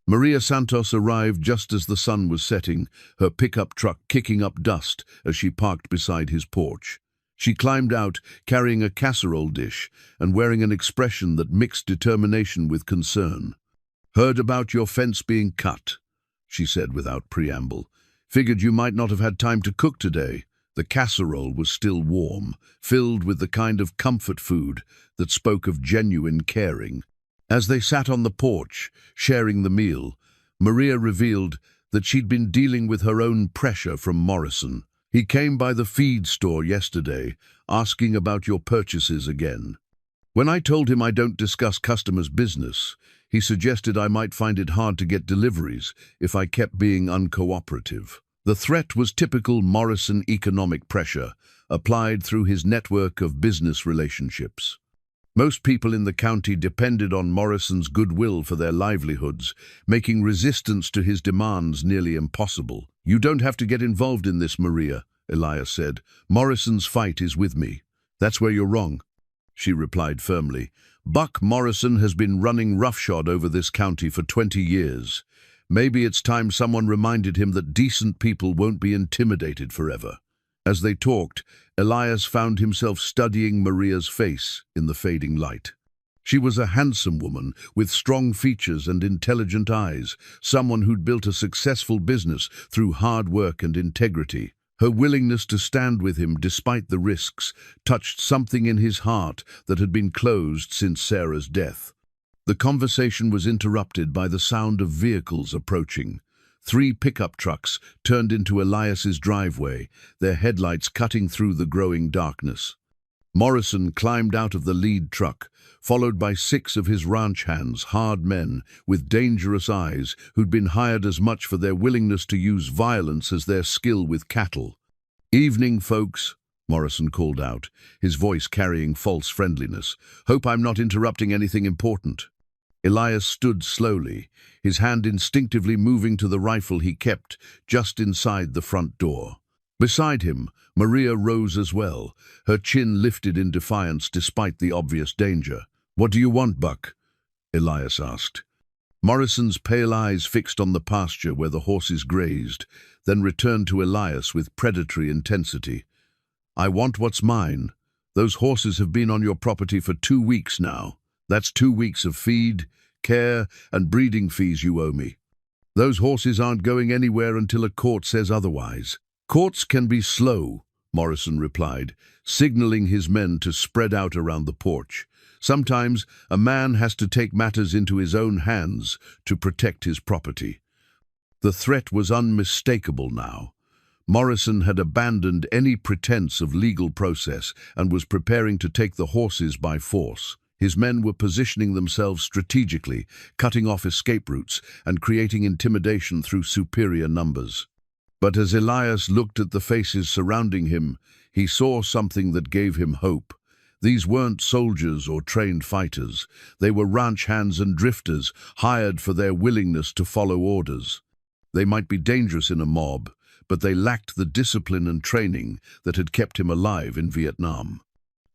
Maria Santos arrived just as the sun was setting, her pickup truck kicking up dust as she parked beside his porch. She climbed out, carrying a casserole dish and wearing an expression that mixed determination with concern. "Heard about your fence being cut," she said without preamble. "Figured you might not have had time to cook today." The casserole was still warm, filled with the kind of comfort food that spoke of genuine caring. As they sat on the porch, sharing the meal, Maria revealed that she'd been dealing with her own pressure from Morrison. "He came by the feed store yesterday, asking about your purchases again. When I told him I don't discuss customers' business, he suggested I might find it hard to get deliveries if I kept being uncooperative." The threat was typical Morrison economic pressure, applied through his network of business relationships. Most people in the county depended on Morrison's goodwill for their livelihoods, making resistance to his demands nearly impossible. "You don't have to get involved in this, Maria," Elias said. "Morrison's fight is with me." "That's where you're wrong," she replied firmly. "Buck Morrison has been running roughshod over this county for 20 years. Maybe it's time someone reminded him that decent people won't be intimidated forever." As they talked, Elias found himself studying Maria's face in the fading light. She was a handsome woman with strong features and intelligent eyes, someone who'd built a successful business through hard work and integrity. Her willingness to stand with him despite the risks touched something in his heart that had been closed since Sarah's death. The conversation was interrupted by the sound of vehicles approaching. 3 pickup trucks turned into Elias's driveway, their headlights cutting through the growing darkness. Morrison climbed out of the lead truck, followed by 6 of his ranch hands, hard men with dangerous eyes who'd been hired as much for their willingness to use violence as their skill with cattle. "Evening, folks," Morrison called out, his voice carrying false friendliness. "Hope I'm not interrupting anything important." Elias stood slowly, his hand instinctively moving to the rifle he kept just inside the front door. Beside him, Maria rose as well, her chin lifted in defiance despite the obvious danger. "What do you want, Buck?" Elias asked. Morrison's pale eyes fixed on the pasture where the horses grazed, then returned to Elias with predatory intensity. "I want what's mine. Those horses have been on your property for 2 weeks now. That's 2 weeks of feed, care, and breeding fees you owe me. Those horses aren't going anywhere until a court says otherwise." "Courts can be slow," Morrison replied, signaling his men to spread out around the porch. "Sometimes a man has to take matters into his own hands to protect his property." The threat was unmistakable now. Morrison had abandoned any pretense of legal process and was preparing to take the horses by force. His men were positioning themselves strategically, cutting off escape routes and creating intimidation through superior numbers. But as Elias looked at the faces surrounding him, he saw something that gave him hope. These weren't soldiers or trained fighters. They were ranch hands and drifters, hired for their willingness to follow orders. They might be dangerous in a mob, but they lacked the discipline and training that had kept him alive in Vietnam.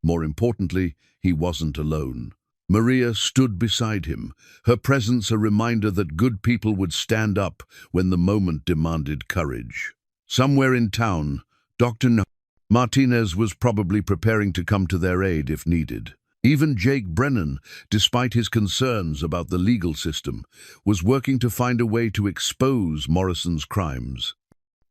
More importantly, he wasn't alone. Maria stood beside him, her presence a reminder that good people would stand up when the moment demanded courage. Somewhere in town, Dr. Martinez was probably preparing to come to their aid if needed. Even Jake Brennan, despite his concerns about the legal system, was working to find a way to expose Morrison's crimes.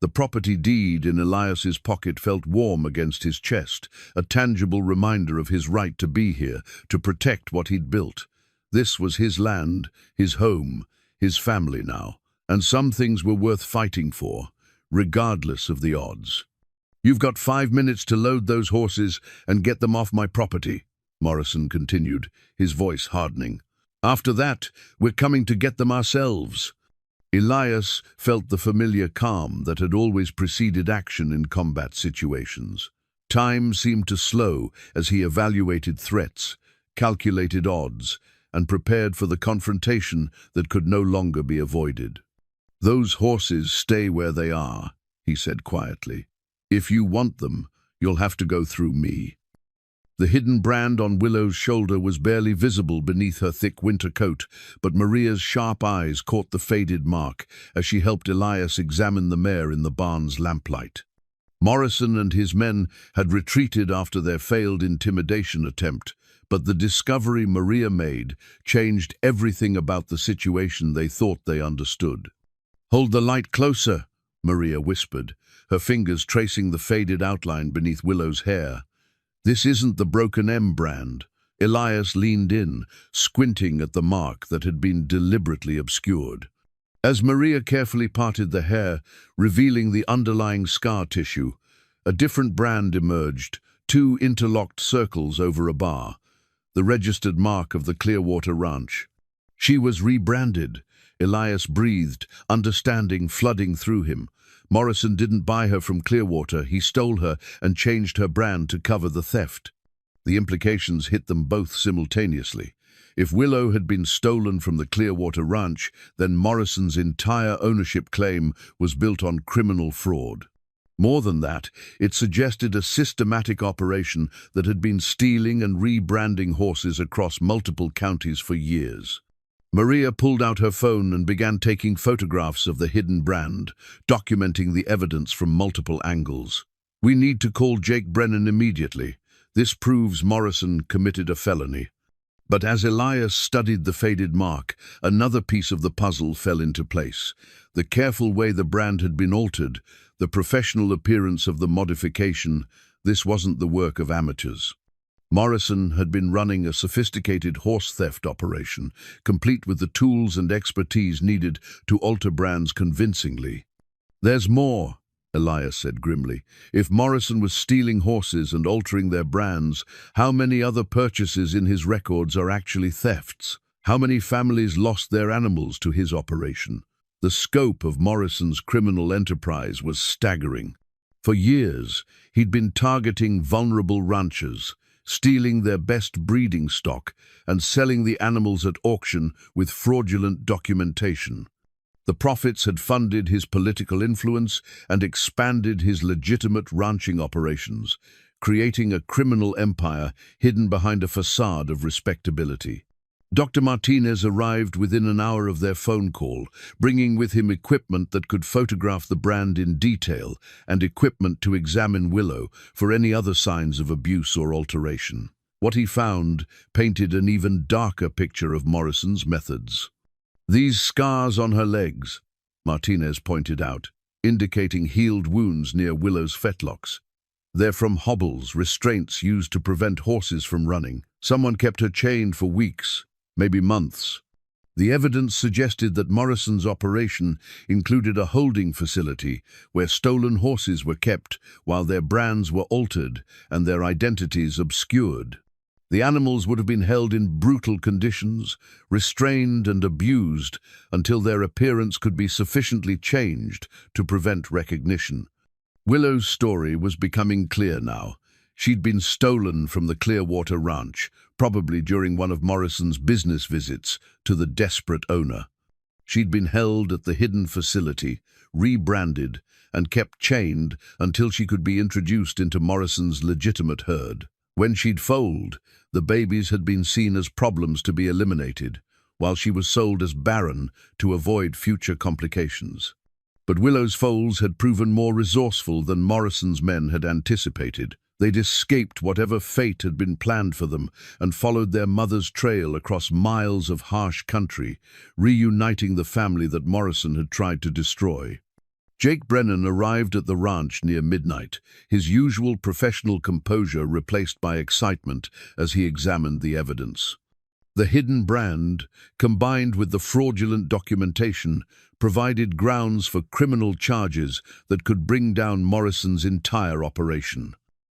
The property deed in Elias's pocket felt warm against his chest, a tangible reminder of his right to be here, to protect what he'd built. This was his land, his home, his family now, and some things were worth fighting for, regardless of the odds. "You've got 5 minutes to load those horses and get them off my property," Morrison continued, his voice hardening. "After that, we're coming to get them ourselves." Elias felt the familiar calm that had always preceded action in combat situations. Time seemed to slow as he evaluated threats, calculated odds, and prepared for the confrontation that could no longer be avoided. "Those horses stay where they are," he said quietly. "If you want them, you'll have to go through me." The hidden brand on Willow's shoulder was barely visible beneath her thick winter coat, but Maria's sharp eyes caught the faded mark as she helped Elias examine the mare in the barn's lamplight. Morrison and his men had retreated after their failed intimidation attempt, but the discovery Maria made changed everything about the situation they thought they understood. "Hold the light closer," Maria whispered, her fingers tracing the faded outline beneath Willow's hair. "This isn't the Broken M brand." Elias leaned in, squinting at the mark that had been deliberately obscured. As Maria carefully parted the hair, revealing the underlying scar tissue, a different brand emerged, 2 interlocked circles over a bar, the registered mark of the Clearwater Ranch. She was rebranded. Elias breathed, understanding flooding through him. Morrison didn't buy her from Clearwater, he stole her and changed her brand to cover the theft. The implications hit them both simultaneously. If Willow had been stolen from the Clearwater Ranch, then Morrison's entire ownership claim was built on criminal fraud. More than that, it suggested a systematic operation that had been stealing and rebranding horses across multiple counties for years. Maria pulled out her phone and began taking photographs of the hidden brand, documenting the evidence from multiple angles. "We need to call Jake Brennan immediately. This proves Morrison committed a felony." But as Elias studied the faded mark, another piece of the puzzle fell into place. The careful way the brand had been altered, the professional appearance of the modification, this wasn't the work of amateurs. Morrison had been running a sophisticated horse theft operation, complete with the tools and expertise needed to alter brands convincingly. "There's more," Elias said grimly. "If Morrison was stealing horses and altering their brands, how many other purchases in his records are actually thefts? How many families lost their animals to his operation?" The scope of Morrison's criminal enterprise was staggering. For years, he'd been targeting vulnerable ranchers, stealing their best breeding stock and selling the animals at auction with fraudulent documentation. The profits had funded his political influence and expanded his legitimate ranching operations, creating a criminal empire hidden behind a facade of respectability. Dr. Martinez arrived within an hour of their phone call, bringing with him equipment that could photograph the brand in detail and equipment to examine Willow for any other signs of abuse or alteration. What he found painted an even darker picture of Morrison's methods. "These scars on her legs," Martinez pointed out, indicating healed wounds near Willow's fetlocks. "They're from hobbles, restraints used to prevent horses from running. Someone kept her chained for weeks, maybe months." The evidence suggested that Morrison's operation included a holding facility where stolen horses were kept while their brands were altered and their identities obscured. The animals would have been held in brutal conditions, restrained and abused until their appearance could be sufficiently changed to prevent recognition. Willow's story was becoming clear now. She'd been stolen from the Clearwater Ranch, probably during one of Morrison's business visits to the desperate owner. She'd been held at the hidden facility, rebranded, and kept chained until she could be introduced into Morrison's legitimate herd. When she'd foaled, the babies had been seen as problems to be eliminated, while she was sold as barren to avoid future complications. But Willow's foals had proven more resourceful than Morrison's men had anticipated. They'd escaped whatever fate had been planned for them and followed their mother's trail across miles of harsh country, reuniting the family that Morrison had tried to destroy. Jake Brennan arrived at the ranch near midnight, his usual professional composure replaced by excitement as he examined the evidence. The hidden brand, combined with the fraudulent documentation, provided grounds for criminal charges that could bring down Morrison's entire operation.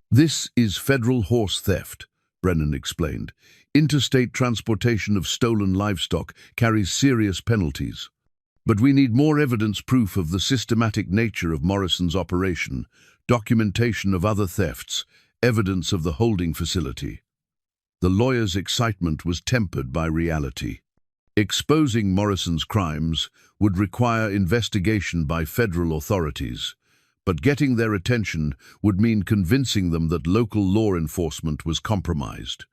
"This is federal horse theft," Brennan explained. "Interstate transportation of stolen livestock carries serious penalties. But we need more evidence proof of the systematic nature of Morrison's operation, documentation of other thefts, evidence of the holding facility." The lawyer's excitement was tempered by reality. Exposing Morrison's crimes would require investigation by federal authorities, but getting their attention would mean convincing them that local law enforcement was compromised.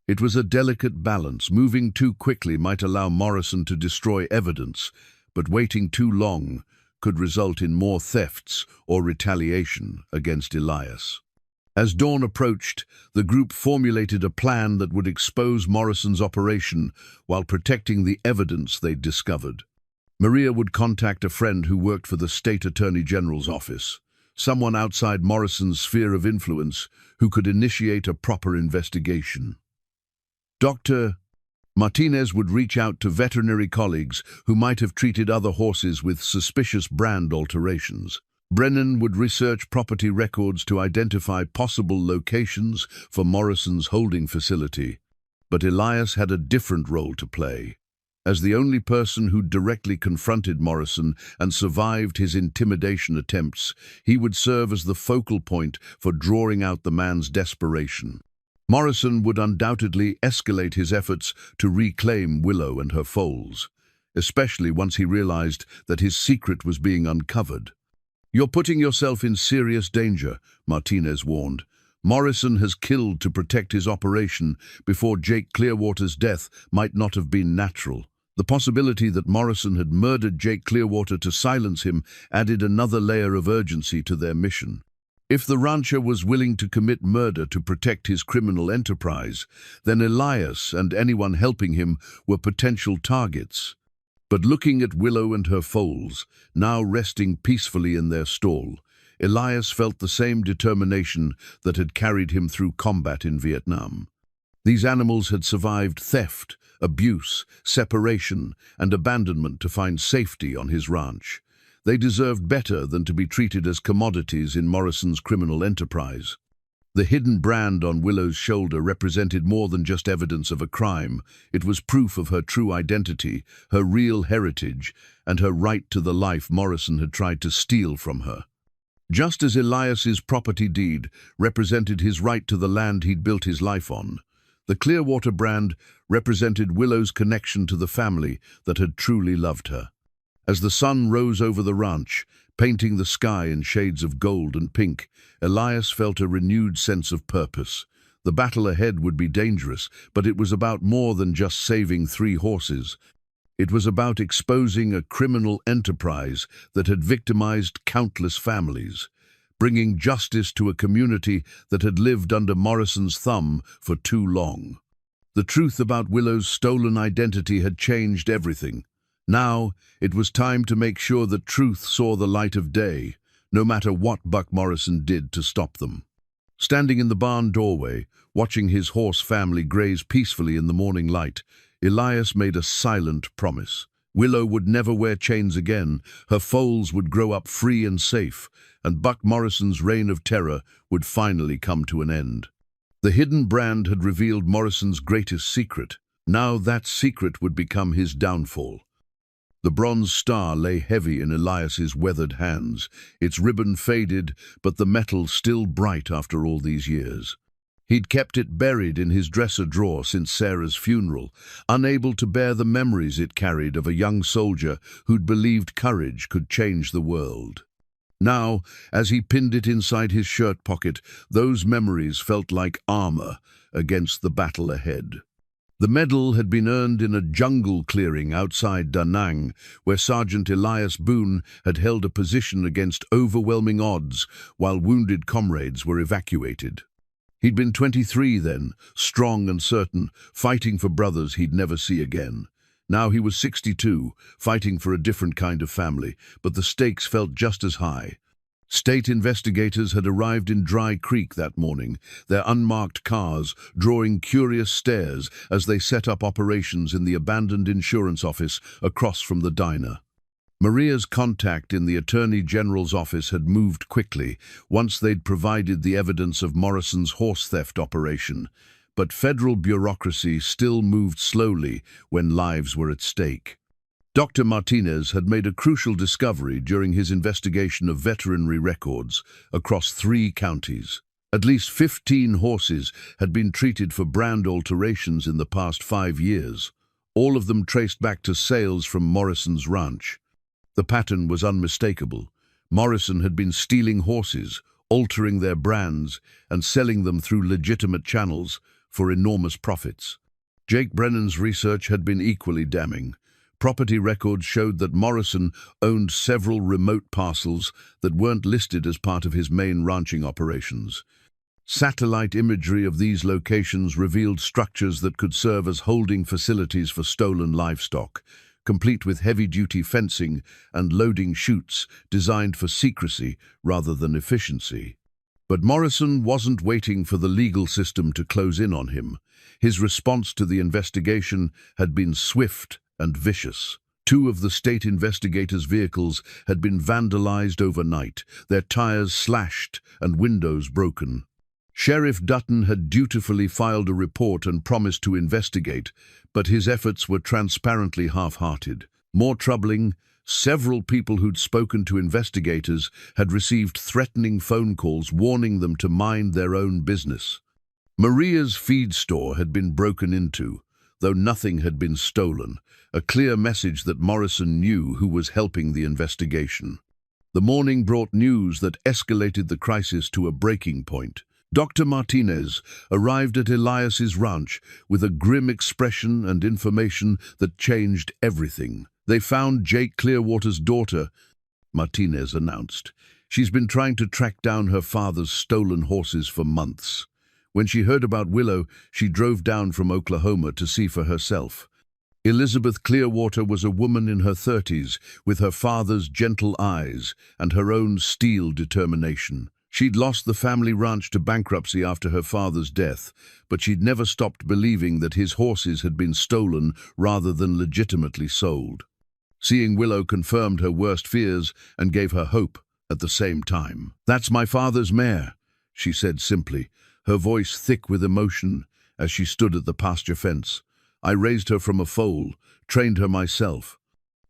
It was a delicate balance. Moving too quickly might allow Morrison to destroy evidence, but waiting too long could result in more thefts or retaliation against Elias. As dawn approached, the group formulated a plan that would expose Morrison's operation while protecting the evidence they'd discovered. Maria would contact a friend who worked for the state attorney general's office, someone outside Morrison's sphere of influence who could initiate a proper investigation. Dr. Martinez would reach out to veterinary colleagues who might have treated other horses with suspicious brand alterations. Brennan would research property records to identify possible locations for Morrison's holding facility. But Elias had a different role to play. As the only person who directly confronted Morrison and survived his intimidation attempts, he would serve as the focal point for drawing out the man's desperation. Morrison would undoubtedly escalate his efforts to reclaim Willow and her foals, especially once he realized that his secret was being uncovered. "You're putting yourself in serious danger," Martinez warned. "Morrison has killed to protect his operation before Jake Clearwater's death might not have been natural." The possibility that Morrison had murdered Jake Clearwater to silence him added another layer of urgency to their mission. If the rancher was willing to commit murder to protect his criminal enterprise, then Elias and anyone helping him were potential targets. But looking at Willow and her foals, now resting peacefully in their stall, Elias felt the same determination that had carried him through combat in Vietnam. These animals had survived theft, abuse, separation, and abandonment to find safety on his ranch. They deserved better than to be treated as commodities in Morrison's criminal enterprise. The hidden brand on Willow's shoulder represented more than just evidence of a crime. It was proof of her true identity, her real heritage, and her right to the life Morrison had tried to steal from her. just as Elias's property deed represented his right to the land he'd built his life on. The Clearwater brand represented Willow's connection to the family that had truly loved her. As the sun rose over the ranch, painting the sky in shades of gold and pink, Elias felt a renewed sense of purpose. The battle ahead would be dangerous, but it was about more than just saving 3 horses. It was about exposing a criminal enterprise that had victimized countless families, bringing justice to a community that had lived under Morrison's thumb for too long. The truth about Willow's stolen identity had changed everything. Now, it was time to make sure that truth saw the light of day, no matter what Buck Morrison did to stop them. Standing in the barn doorway, watching his horse family graze peacefully in the morning light, Elias made a silent promise. Willow would never wear chains again, her foals would grow up free and safe, and Buck Morrison's reign of terror would finally come to an end. The hidden brand had revealed Morrison's greatest secret. Now that secret would become his downfall. The bronze star lay heavy in Elias's weathered hands, its ribbon faded, but the metal still bright after all these years. He'd kept it buried in his dresser drawer since Sarah's funeral, unable to bear the memories it carried of a young soldier who'd believed courage could change the world. Now, as he pinned it inside his shirt pocket, those memories felt like armor against the battle ahead. The medal had been earned in a jungle clearing outside Da Nang, where Sergeant Elias Boone had held a position against overwhelming odds while wounded comrades were evacuated. He'd been 23 then, strong and certain, fighting for brothers he'd never see again. Now he was 62, fighting for a different kind of family, but the stakes felt just as high. State investigators had arrived in Dry Creek that morning, their unmarked cars drawing curious stares as they set up operations in the abandoned insurance office across from the diner. Maria's contact in the Attorney General's office had moved quickly once they'd provided the evidence of Morrison's horse theft operation, but federal bureaucracy still moved slowly when lives were at stake. Dr. Martinez had made a crucial discovery during his investigation of veterinary records across 3 counties. At least 15 horses had been treated for brand alterations in the past 5 years, all of them traced back to sales from Morrison's ranch. The pattern was unmistakable. Morrison had been stealing horses, altering their brands, and selling them through legitimate channels for enormous profits. Jake Brennan's research had been equally damning. Property records showed that Morrison owned several remote parcels that weren't listed as part of his main ranching operations. Satellite imagery of these locations revealed structures that could serve as holding facilities for stolen livestock, complete with heavy-duty fencing and loading chutes designed for secrecy rather than efficiency. But Morrison wasn't waiting for the legal system to close in on him. His response to the investigation had been swift and vicious. 2 of the state investigators' vehicles had been vandalized overnight, their tires slashed and windows broken. Sheriff Dutton had dutifully filed a report and promised to investigate, but his efforts were transparently half-hearted. More troubling, several people who'd spoken to investigators had received threatening phone calls warning them to mind their own business. Maria's feed store had been broken into, though nothing had been stolen, a clear message that Morrison knew who was helping the investigation. The morning brought news that escalated the crisis to a breaking point. Dr. Martinez arrived at Elias's ranch with a grim expression and information that changed everything. They found Jake Clearwater's daughter, Martinez announced. She's been trying to track down her father's stolen horses for months. When she heard about Willow, she drove down from Oklahoma to see for herself. Elizabeth Clearwater was a woman in her 30s, with her father's gentle eyes and her own steel determination. She'd lost the family ranch to bankruptcy after her father's death, but she'd never stopped believing that his horses had been stolen rather than legitimately sold. Seeing Willow confirmed her worst fears and gave her hope at the same time. "That's my father's mare," she said simply, her voice thick with emotion as she stood at the pasture fence. "I raised her from a foal, trained her myself.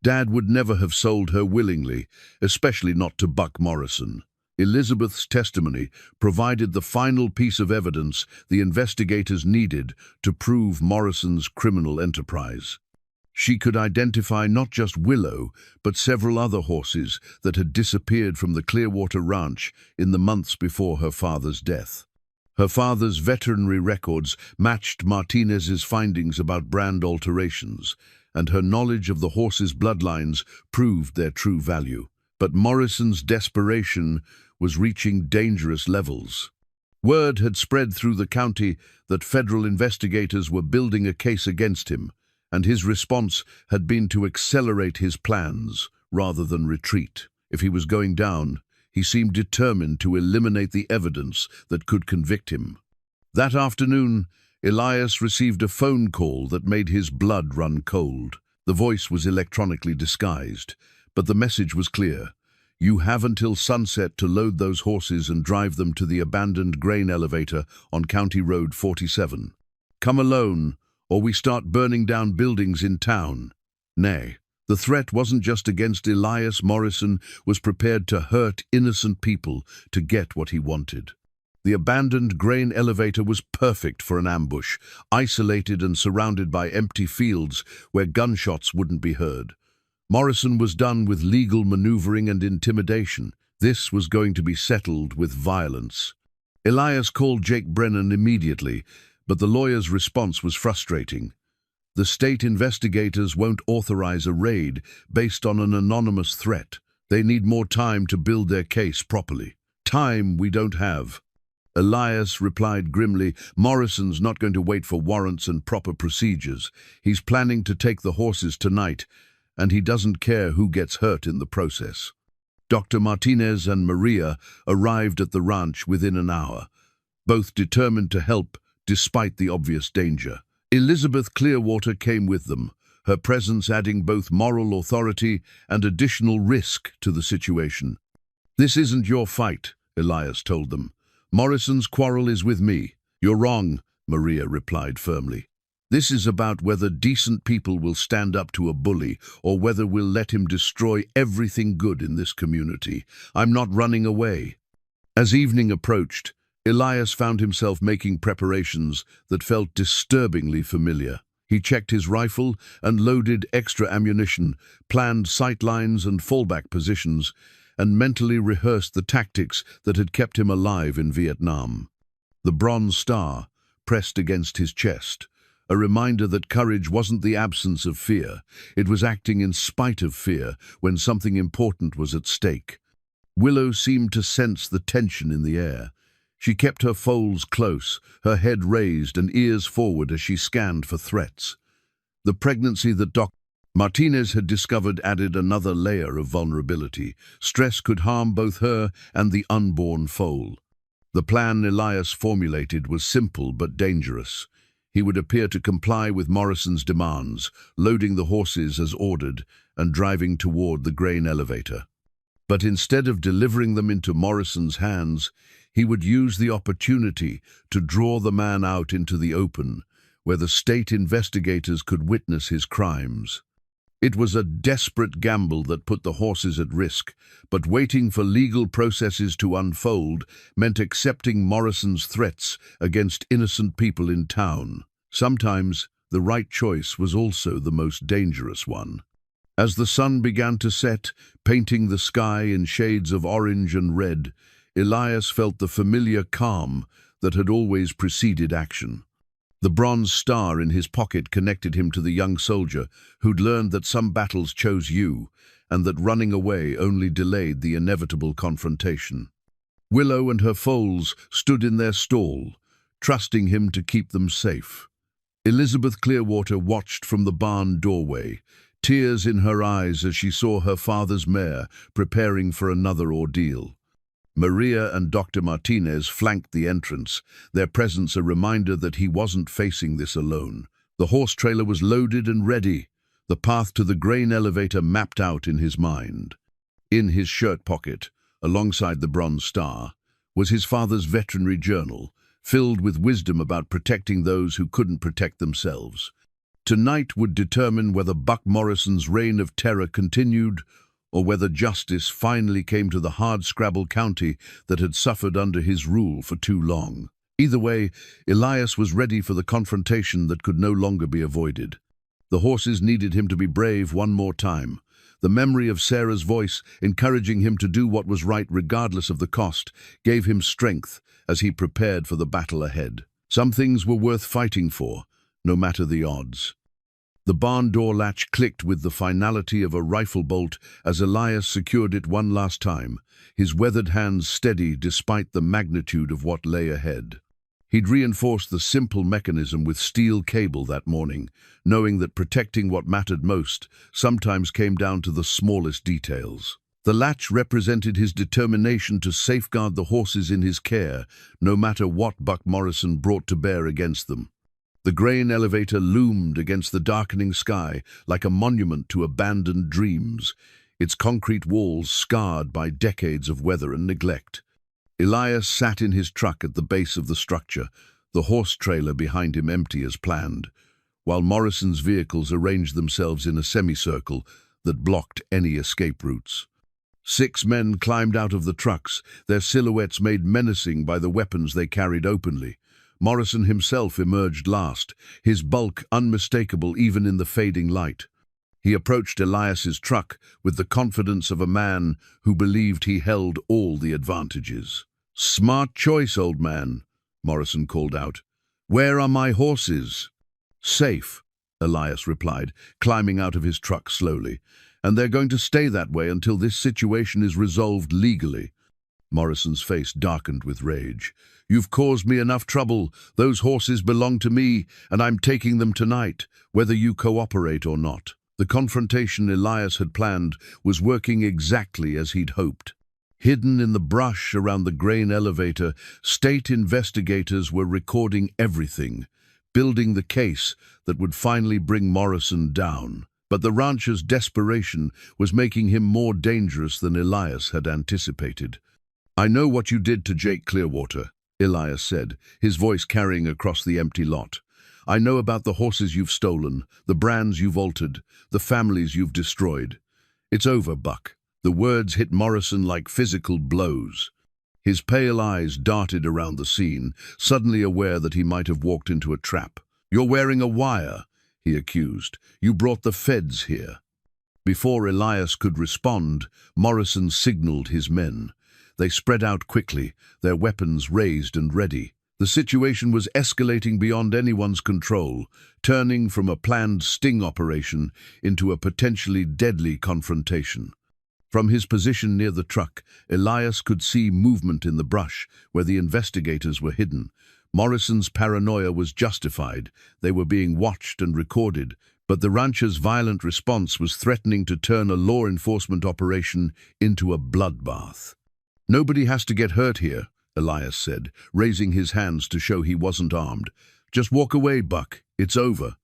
Dad would never have sold her willingly, especially not to Buck Morrison." Elizabeth's testimony provided the final piece of evidence the investigators needed to prove Morrison's criminal enterprise. She could identify not just Willow, but several other horses that had disappeared from the Clearwater Ranch in the months before her father's death. Her father's veterinary records matched Martinez's findings about brand alterations, and her knowledge of the horses' bloodlines proved their true value. But Morrison's desperation was reaching dangerous levels. Word had spread through the county that federal investigators were building a case against him, and his response had been to accelerate his plans rather than retreat. If he was going down, he seemed determined to eliminate the evidence that could convict him. That afternoon, Elias received a phone call that made his blood run cold. The voice was electronically disguised, but the message was clear. You have until sunset to load those horses and drive them to the abandoned grain elevator on County Road 47. Come alone, or we start burning down buildings in town. Nay, the threat wasn't just against Elias. Morrison was prepared to hurt innocent people to get what he wanted. The abandoned grain elevator was perfect for an ambush, isolated and surrounded by empty fields where gunshots wouldn't be heard. Morrison was done with legal maneuvering and intimidation. This was going to be settled with violence. Elias called Jake Brennan immediately, but the lawyer's response was frustrating. The state investigators won't authorize a raid based on an anonymous threat. They need more time to build their case properly. Time we don't have. Elias replied grimly, Morrison's not going to wait for warrants and proper procedures. He's planning to take the horses tonight, and he doesn't care who gets hurt in the process. Dr. Martinez and Maria arrived at the ranch within an hour, both determined to help despite the obvious danger. Elizabeth Clearwater came with them, her presence adding both moral authority and additional risk to the situation. This isn't your fight, Elias told them. Morrison's quarrel is with me. You're wrong, Maria replied firmly. This is about whether decent people will stand up to a bully or whether we'll let him destroy everything good in this community. I'm not running away. As evening approached, Elias found himself making preparations that felt disturbingly familiar. He checked his rifle and loaded extra ammunition, planned sight lines and fallback positions, and mentally rehearsed the tactics that had kept him alive in Vietnam. The Bronze Star pressed against his chest, a reminder that courage wasn't the absence of fear. It was acting in spite of fear when something important was at stake. Willow seemed to sense the tension in the air. She kept her foals close, her head raised and ears forward as she scanned for threats. The pregnancy that Dr. Martinez had discovered added another layer of vulnerability. Stress could harm both her and the unborn foal. The plan Elias formulated was simple but dangerous. He would appear to comply with Morrison's demands, loading the horses as ordered and driving toward the grain elevator. But instead of delivering them into Morrison's hands, he would use the opportunity to draw the man out into the open, where the state investigators could witness his crimes. It was a desperate gamble that put the horses at risk, but waiting for legal processes to unfold meant accepting Morrison's threats against innocent people in town. Sometimes the right choice was also the most dangerous one. As the sun began to set, painting the sky in shades of orange and red, Elias felt the familiar calm that had always preceded action. The Bronze Star in his pocket connected him to the young soldier who'd learned that some battles chose you, and that running away only delayed the inevitable confrontation. Willow and her foals stood in their stall, trusting him to keep them safe. Elizabeth Clearwater watched from the barn doorway, tears in her eyes as she saw her father's mare preparing for another ordeal. Maria and Dr. Martinez flanked the entrance, their presence a reminder that he wasn't facing this alone. The horse trailer was loaded and ready, the path to the grain elevator mapped out in his mind. In his shirt pocket, alongside the Bronze Star, was his father's veterinary journal, filled with wisdom about protecting those who couldn't protect themselves. Tonight would determine whether Buck Morrison's reign of terror continued or whether justice finally came to the hardscrabble county that had suffered under his rule for too long. Either way, Elias was ready for the confrontation that could no longer be avoided. The horses needed him to be brave one more time. The memory of Sarah's voice, encouraging him to do what was right regardless of the cost, gave him strength as he prepared for the battle ahead. Some things were worth fighting for, no matter the odds. The barn door latch clicked with the finality of a rifle bolt as Elias secured it one last time, his weathered hands steady despite the magnitude of what lay ahead. He'd reinforced the simple mechanism with steel cable that morning, knowing that protecting what mattered most sometimes came down to the smallest details. The latch represented his determination to safeguard the horses in his care, no matter what Buck Morrison brought to bear against them. The grain elevator loomed against the darkening sky like a monument to abandoned dreams, its concrete walls scarred by decades of weather and neglect. Elias sat in his truck at the base of the structure, the horse trailer behind him empty as planned, while Morrison's vehicles arranged themselves in a semicircle that blocked any escape routes. 6 men climbed out of the trucks, their silhouettes made menacing by the weapons they carried openly. Morrison himself emerged last, his bulk unmistakable even in the fading light. He approached Elias's truck with the confidence of a man who believed he held all the advantages. "Smart choice, old man," Morrison called out. "Where are my horses?" "Safe," Elias replied, climbing out of his truck slowly. "And they're going to stay that way until this situation is resolved legally." Morrison's face darkened with rage. "You've caused me enough trouble. Those horses belong to me, and I'm taking them tonight, whether you cooperate or not." The confrontation Elias had planned was working exactly as he'd hoped. Hidden in the brush around the grain elevator, state investigators were recording everything, building the case that would finally bring Morrison down. But the rancher's desperation was making him more dangerous than Elias had anticipated. "I know what you did to Jake Clearwater," Elias said, his voice carrying across the empty lot. "I know about the horses you've stolen, the brands you've altered, the families you've destroyed. It's over, Buck." The words hit Morrison like physical blows. His pale eyes darted around the scene, suddenly aware that he might have walked into a trap. "You're wearing a wire," he accused. "You brought the feds here." Before Elias could respond, Morrison signaled his men. They spread out quickly, their weapons raised and ready. The situation was escalating beyond anyone's control, turning from a planned sting operation into a potentially deadly confrontation. From his position near the truck, Elias could see movement in the brush where the investigators were hidden. Morrison's paranoia was justified. They were being watched and recorded, but the rancher's violent response was threatening to turn a law enforcement operation into a bloodbath. "Nobody has to get hurt here," Elias said, raising his hands to show he wasn't armed. "Just walk away, Buck. It's over."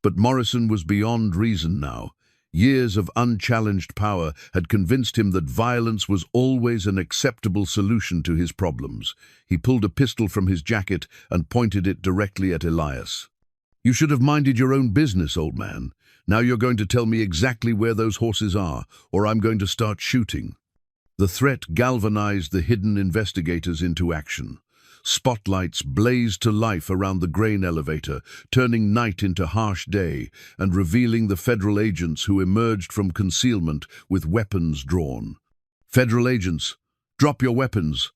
But Morrison was beyond reason now. Years of unchallenged power had convinced him that violence was always an acceptable solution to his problems. He pulled a pistol from his jacket and pointed it directly at Elias. "You should have minded your own business, old man. Now you're going to tell me exactly where those horses are, or I'm going to start shooting." The threat galvanized the hidden investigators into action. Spotlights blazed to life around the grain elevator, turning night into harsh day and revealing the federal agents who emerged from concealment with weapons drawn. "Federal agents, drop your weapons!"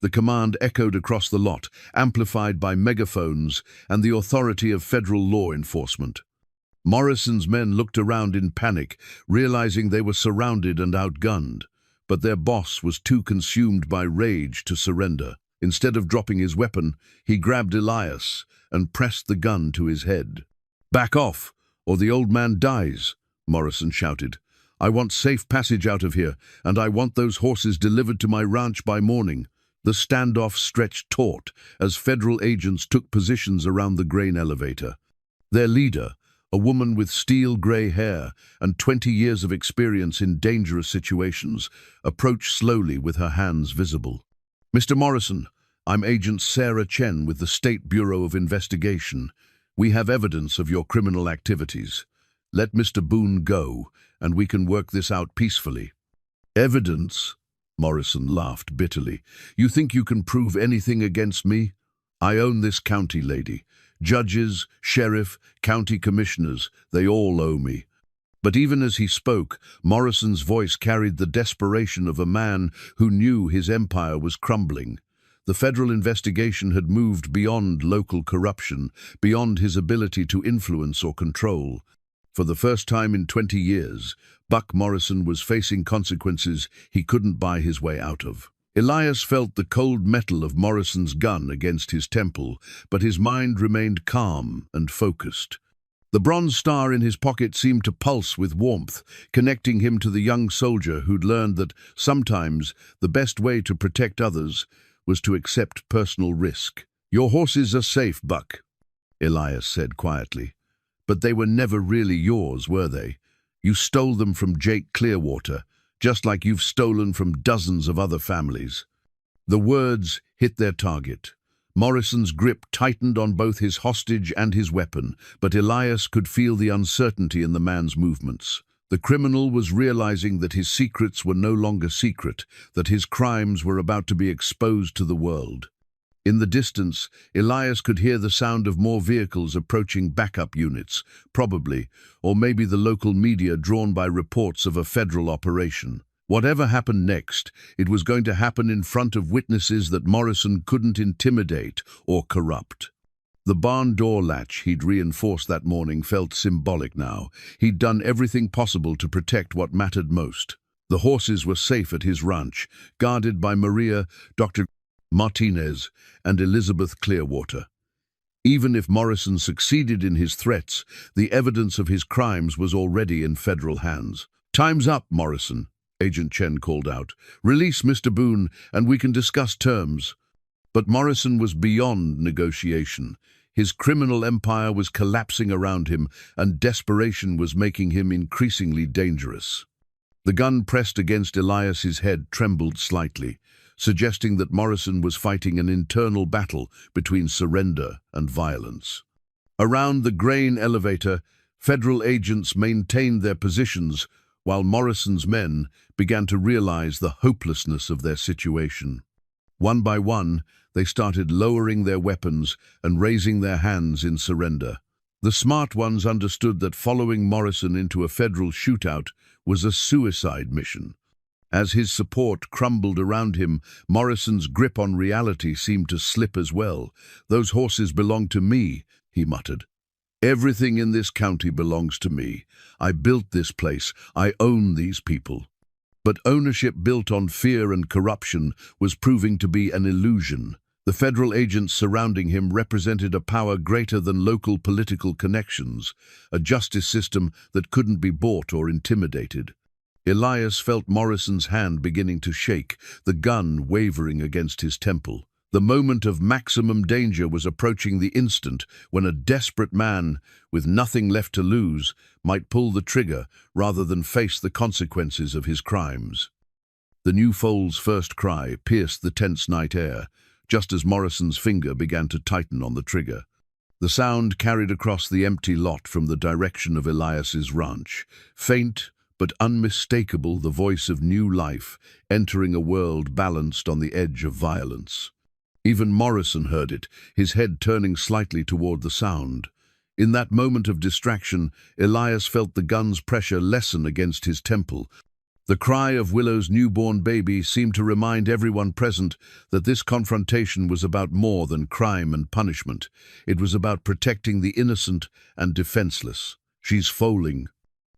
The command echoed across the lot, amplified by megaphones and the authority of federal law enforcement. Morrison's men looked around in panic, realizing they were surrounded and outgunned. But their boss was too consumed by rage to surrender. Instead of dropping his weapon, he grabbed Elias and pressed the gun to his head. "Back off, or the old man dies," Morrison shouted. "I want safe passage out of here, and I want those horses delivered to my ranch by morning." The standoff stretched taut as federal agents took positions around the grain elevator. Their leader, a woman with steel-gray hair and 20 years of experience in dangerous situations, approached slowly with her hands visible. "Mr. Morrison, I'm Agent Sarah Chen with the State Bureau of Investigation. We have evidence of your criminal activities. Let Mr. Boone go, and we can work this out peacefully." Evidence? Morrison laughed bitterly. You think you can prove anything against me? I own this county, lady. Judges, sheriff, county commissioners, they all owe me. But even as he spoke, Morrison's voice carried the desperation of a man who knew his empire was crumbling. The federal investigation had moved beyond local corruption, beyond his ability to influence or control. For the first time in 20 years, Buck Morrison was facing consequences he couldn't buy his way out of. Elias felt the cold metal of Morrison's gun against his temple, but his mind remained calm and focused. The bronze star in his pocket seemed to pulse with warmth, connecting him to the young soldier who'd learned that sometimes the best way to protect others was to accept personal risk. Your horses are safe, Buck, Elias said quietly. But they were never really yours, were they? You stole them from Jake Clearwater, just like you've stolen from dozens of other families. The words hit their target. Morrison's grip tightened on both his hostage and his weapon, but Elias could feel the uncertainty in the man's movements. The criminal was realizing that his secrets were no longer secret, that his crimes were about to be exposed to the world. In the distance, Elias could hear the sound of more vehicles approaching backup units, probably, or maybe the local media drawn by reports of a federal operation. Whatever happened next, it was going to happen in front of witnesses that Morrison couldn't intimidate or corrupt. The barn door latch he'd reinforced that morning felt symbolic now. He'd done everything possible to protect what mattered most. The horses were safe at his ranch, guarded by Maria, Dr. Martinez, and Elizabeth Clearwater. Even if Morrison succeeded in his threats, the evidence of his crimes was already in federal hands. "Time's up, Morrison," Agent Chen called out. "Release Mr. Boone, and we can discuss terms." But Morrison was beyond negotiation. His criminal empire was collapsing around him, and desperation was making him increasingly dangerous. The gun pressed against Elias's head trembled slightly, suggesting that Morrison was fighting an internal battle between surrender and violence. Around the grain elevator, federal agents maintained their positions, while Morrison's men began to realize the hopelessness of their situation. One by one, they started lowering their weapons and raising their hands in surrender. The smart ones understood that following Morrison into a federal shootout was a suicide mission. As his support crumbled around him, Morrison's grip on reality seemed to slip as well. "Those horses belong to me," he muttered. "Everything in this county belongs to me. I built this place. I own these people." But ownership built on fear and corruption was proving to be an illusion. The federal agents surrounding him represented a power greater than local political connections, a justice system that couldn't be bought or intimidated. Elias felt Morrison's hand beginning to shake, the gun wavering against his temple. The moment of maximum danger was approaching the instant when a desperate man, with nothing left to lose, might pull the trigger rather than face the consequences of his crimes. The new foal's first cry pierced the tense night air, just as Morrison's finger began to tighten on the trigger. The sound carried across the empty lot from the direction of Elias's ranch. Faint but unmistakable, the voice of new life, entering a world balanced on the edge of violence. Even Morrison heard it, his head turning slightly toward the sound. In that moment of distraction, Elias felt the gun's pressure lessen against his temple. The cry of Willow's newborn baby seemed to remind everyone present that this confrontation was about more than crime and punishment. It was about protecting the innocent and defenseless. "She's foaling,"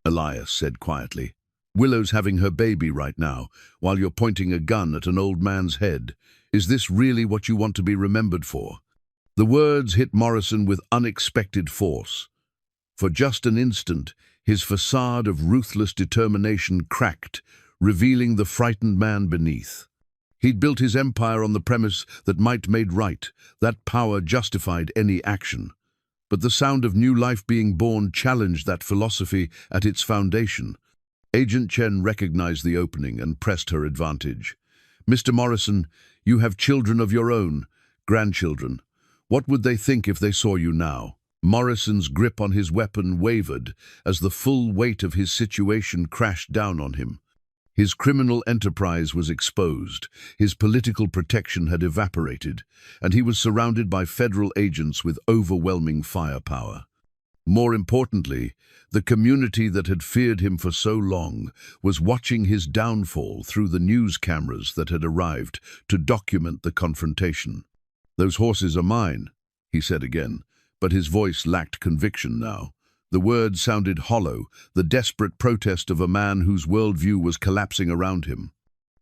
Elias said quietly. "Willow's having her baby right now, while you're pointing a gun at an old man's head. Is this really what you want to be remembered for?" The words hit Morrison with unexpected force. For just an instant, his facade of ruthless determination cracked, revealing the frightened man beneath. He'd built his empire on the premise that might made right, that power justified any action. But the sound of new life being born challenged that philosophy at its foundation. Agent Chen recognized the opening and pressed her advantage. "Mr. Morrison, you have children of your own, grandchildren. What would they think if they saw you now?" Morrison's grip on his weapon wavered as the full weight of his situation crashed down on him. His criminal enterprise was exposed, his political protection had evaporated, and he was surrounded by federal agents with overwhelming firepower. More importantly, the community that had feared him for so long was watching his downfall through the news cameras that had arrived to document the confrontation. "Those horses are mine," he said again, but his voice lacked conviction now. The words sounded hollow, the desperate protest of a man whose worldview was collapsing around him.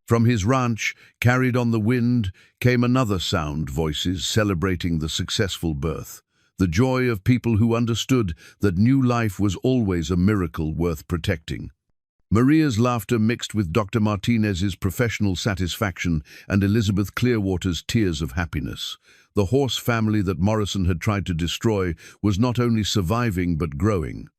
From his ranch, carried on the wind, came another sound, voices celebrating the successful birth. The joy of people who understood that new life was always a miracle worth protecting. Maria's laughter mixed with Dr. Martinez's professional satisfaction and Elizabeth Clearwater's tears of happiness. The horse family that Morrison had tried to destroy was not only surviving but growing.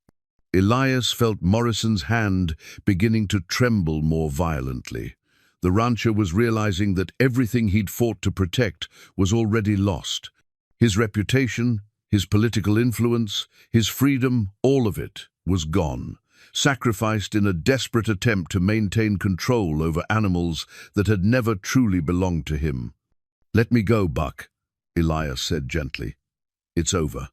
Elias felt Morrison's hand beginning to tremble more violently. The rancher was realizing that everything he'd fought to protect was already lost. His reputation, his political influence, his freedom, all of it was gone, sacrificed in a desperate attempt to maintain control over animals that had never truly belonged to him. "Let me go, Buck," Elias said gently. "It's over.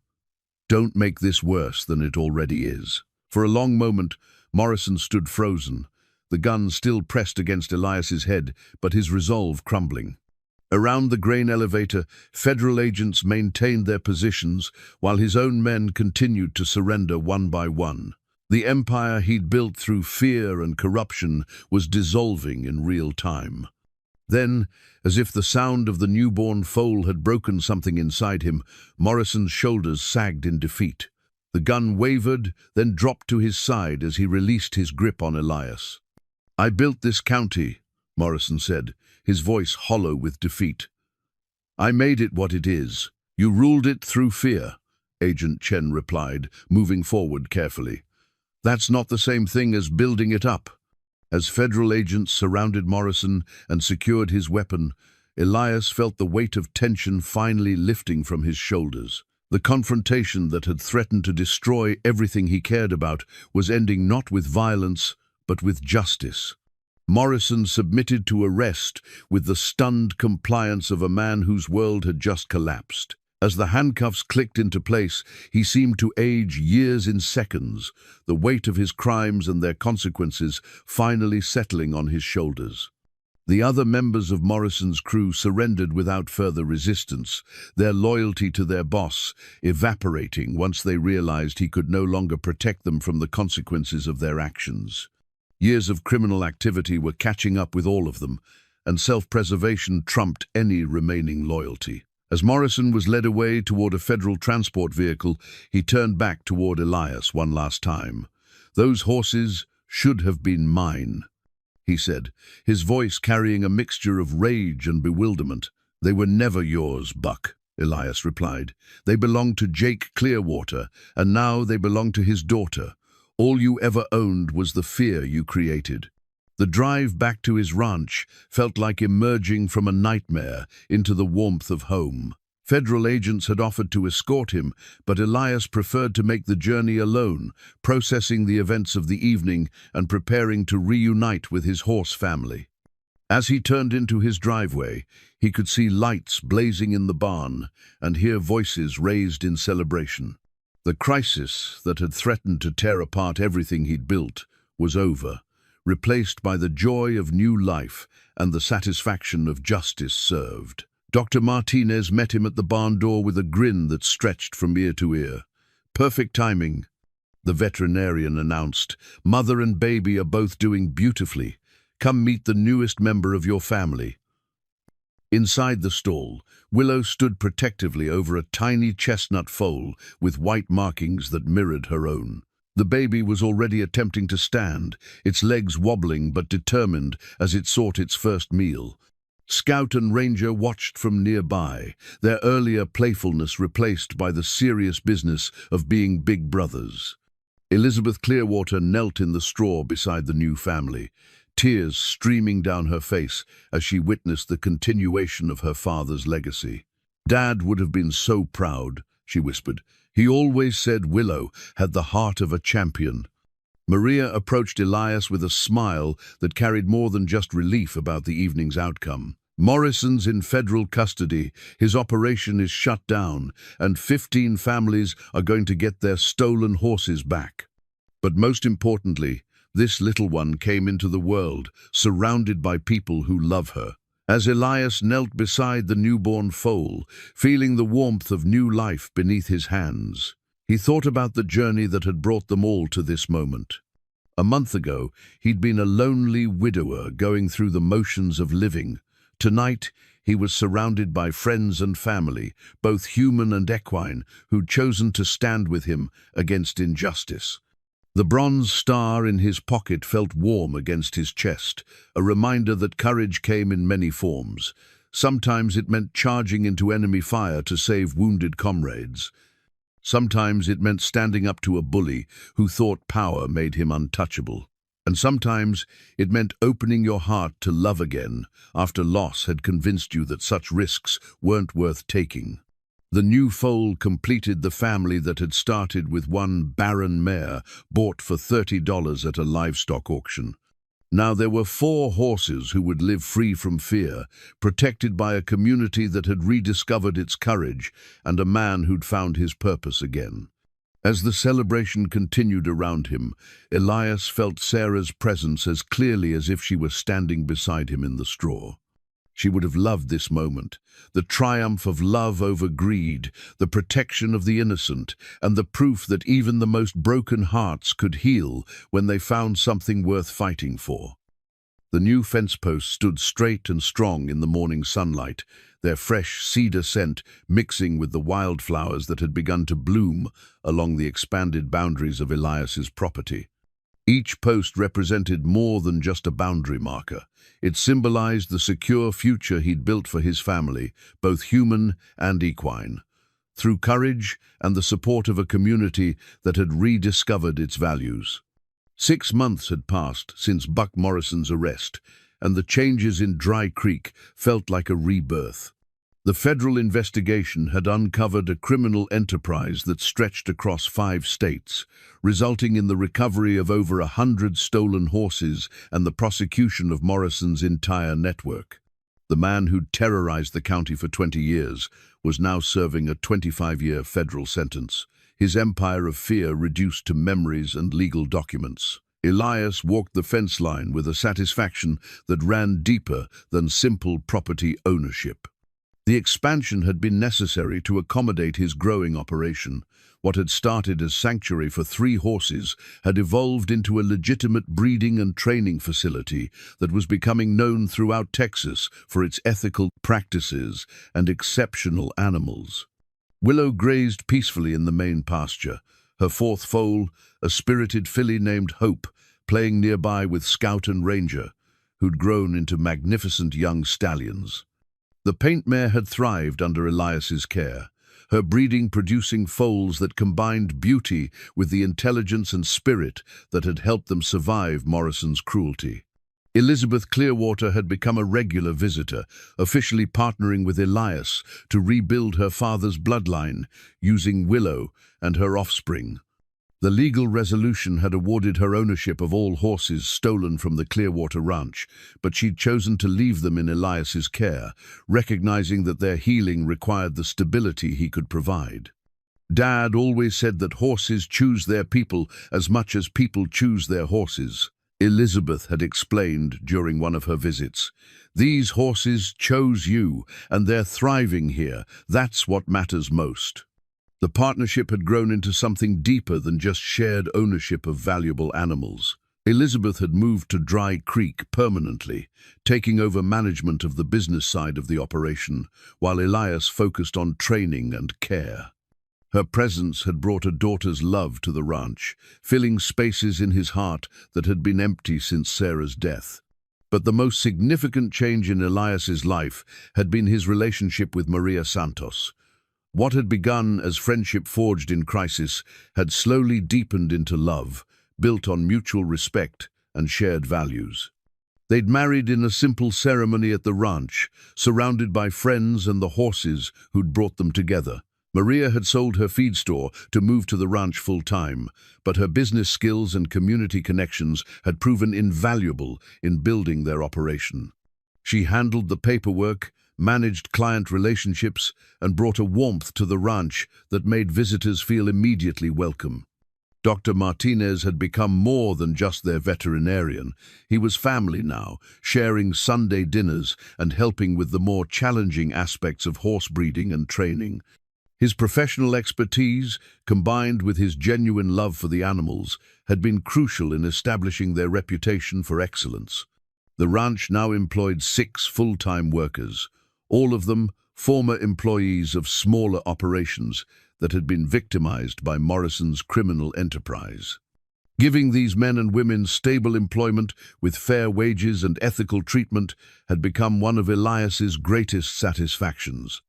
Don't make this worse than it already is." For a long moment, Morrison stood frozen, the gun still pressed against Elias's head, but his resolve crumbling. Around the grain elevator, federal agents maintained their positions while his own men continued to surrender one by one. The empire he'd built through fear and corruption was dissolving in real time. Then, as if the sound of the newborn foal had broken something inside him, Morrison's shoulders sagged in defeat. The gun wavered, then dropped to his side as he released his grip on Elias. "I built this county," Morrison said, his voice hollow with defeat. "I made it what it is. You ruled it through fear," Agent Chen replied, moving forward carefully. "That's not the same thing as building it up." As federal agents surrounded Morrison and secured his weapon, Elias felt the weight of tension finally lifting from his shoulders. The confrontation that had threatened to destroy everything he cared about was ending not with violence, but with justice. Morrison submitted to arrest with the stunned compliance of a man whose world had just collapsed. As the handcuffs clicked into place, he seemed to age years in seconds, the weight of his crimes and their consequences finally settling on his shoulders. The other members of Morrison's crew surrendered without further resistance, their loyalty to their boss evaporating once they realized he could no longer protect them from the consequences of their actions. Years of criminal activity were catching up with all of them, and self-preservation trumped any remaining loyalty. As Morrison was led away toward a federal transport vehicle, he turned back toward Elias one last time. "Those horses should have been mine," he said, his voice carrying a mixture of rage and bewilderment. "They were never yours, Buck," Elias replied. "They belonged to Jake Clearwater, and now they belong to his daughter. All you ever owned was the fear you created." The drive back to his ranch felt like emerging from a nightmare into the warmth of home. Federal agents had offered to escort him, but Elias preferred to make the journey alone, processing the events of the evening and preparing to reunite with his horse family. As he turned into his driveway, he could see lights blazing in the barn and hear voices raised in celebration. The crisis that had threatened to tear apart everything he'd built was over, replaced by the joy of new life and the satisfaction of justice served. Dr. Martinez met him at the barn door with a grin that stretched from ear to ear. "Perfect timing," the veterinarian announced. "Mother and baby are both doing beautifully. Come meet the newest member of your family." Inside the stall, Willow stood protectively over a tiny chestnut foal with white markings that mirrored her own. The baby was already attempting to stand, its legs wobbling but determined as it sought its first meal. Scout and Ranger watched from nearby, their earlier playfulness replaced by the serious business of being big brothers. Elizabeth Clearwater knelt in the straw beside the new family, tears streaming down her face as she witnessed the continuation of her father's legacy. "Dad would have been so proud," she whispered. "He always said Willow had the heart of a champion." Maria approached Elias with a smile that carried more than just relief about the evening's outcome. Morrison's in federal custody, his operation is shut down, and 15 families are going to get their stolen horses back. But most importantly, this little one came into the world, surrounded by people who love her. As Elias knelt beside the newborn foal, feeling the warmth of new life beneath his hands, he thought about the journey that had brought them all to this moment. A month ago, he'd been a lonely widower going through the motions of living. Tonight, he was surrounded by friends and family, both human and equine, who'd chosen to stand with him against injustice. The bronze star in his pocket felt warm against his chest, a reminder that courage came in many forms. Sometimes it meant charging into enemy fire to save wounded comrades. Sometimes it meant standing up to a bully who thought power made him untouchable. And sometimes it meant opening your heart to love again after loss had convinced you that such risks weren't worth taking. The new foal completed the family that had started with one barren mare bought for $30 at a livestock auction. Now there were 4 horses who would live free from fear, protected by a community that had rediscovered its courage and a man who'd found his purpose again. As the celebration continued around him, Elias felt Sarah's presence as clearly as if she were standing beside him in the straw. She would have loved this moment, the triumph of love over greed, the protection of the innocent, and the proof that even the most broken hearts could heal when they found something worth fighting for. The new fence posts stood straight and strong in the morning sunlight, their fresh cedar scent mixing with the wildflowers that had begun to bloom along the expanded boundaries of Elias's property. Each post represented more than just a boundary marker. It symbolized the secure future he'd built for his family, both human and equine, through courage and the support of a community that had rediscovered its values. 6 months had passed since Buck Morrison's arrest, and the changes in Dry Creek felt like a rebirth. The federal investigation had uncovered a criminal enterprise that stretched across 5 states, resulting in the recovery of over 100 stolen horses and the prosecution of Morrison's entire network. The man who'd terrorized the county for 20 years was now serving a 25-year federal sentence, his empire of fear reduced to memories and legal documents. Elias walked the fence line with a satisfaction that ran deeper than simple property ownership. The expansion had been necessary to accommodate his growing operation. What had started as sanctuary for 3 horses had evolved into a legitimate breeding and training facility that was becoming known throughout Texas for its ethical practices and exceptional animals. Willow grazed peacefully in the main pasture, her 4th foal, a spirited filly named Hope, playing nearby with Scout and Ranger, who'd grown into magnificent young stallions. The paint mare had thrived under Elias's care, her breeding producing foals that combined beauty with the intelligence and spirit that had helped them survive Morrison's cruelty. Elizabeth Clearwater had become a regular visitor, officially partnering with Elias to rebuild her father's bloodline, using Willow and her offspring. The legal resolution had awarded her ownership of all horses stolen from the Clearwater ranch, but she'd chosen to leave them in Elias's care, recognizing that their healing required the stability he could provide. Dad always said that horses choose their people as much as people choose their horses. Elizabeth had explained during one of her visits. These horses chose you, and they're thriving here. That's what matters most. The partnership had grown into something deeper than just shared ownership of valuable animals. Elizabeth had moved to Dry Creek permanently, taking over management of the business side of the operation, while Elias focused on training and care. Her presence had brought a daughter's love to the ranch, filling spaces in his heart that had been empty since Sarah's death. But the most significant change in Elias's life had been his relationship with Maria Santos. What had begun as friendship forged in crisis had slowly deepened into love, built on mutual respect and shared values. They'd married in a simple ceremony at the ranch, surrounded by friends and the horses who'd brought them together. Maria had sold her feed store to move to the ranch full-time, but her business skills and community connections had proven invaluable in building their operation. She handled the paperwork, managed client relationships, and brought a warmth to the ranch that made visitors feel immediately welcome. Dr. Martinez had become more than just their veterinarian. He was family now, sharing Sunday dinners and helping with the more challenging aspects of horse breeding and training. His professional expertise, combined with his genuine love for the animals, had been crucial in establishing their reputation for excellence. The ranch now employed 6 full-time workers, all of them former employees of smaller operations that had been victimized by Morrison's criminal enterprise. Giving these men and women stable employment with fair wages and ethical treatment had become one of Elias's greatest satisfactions.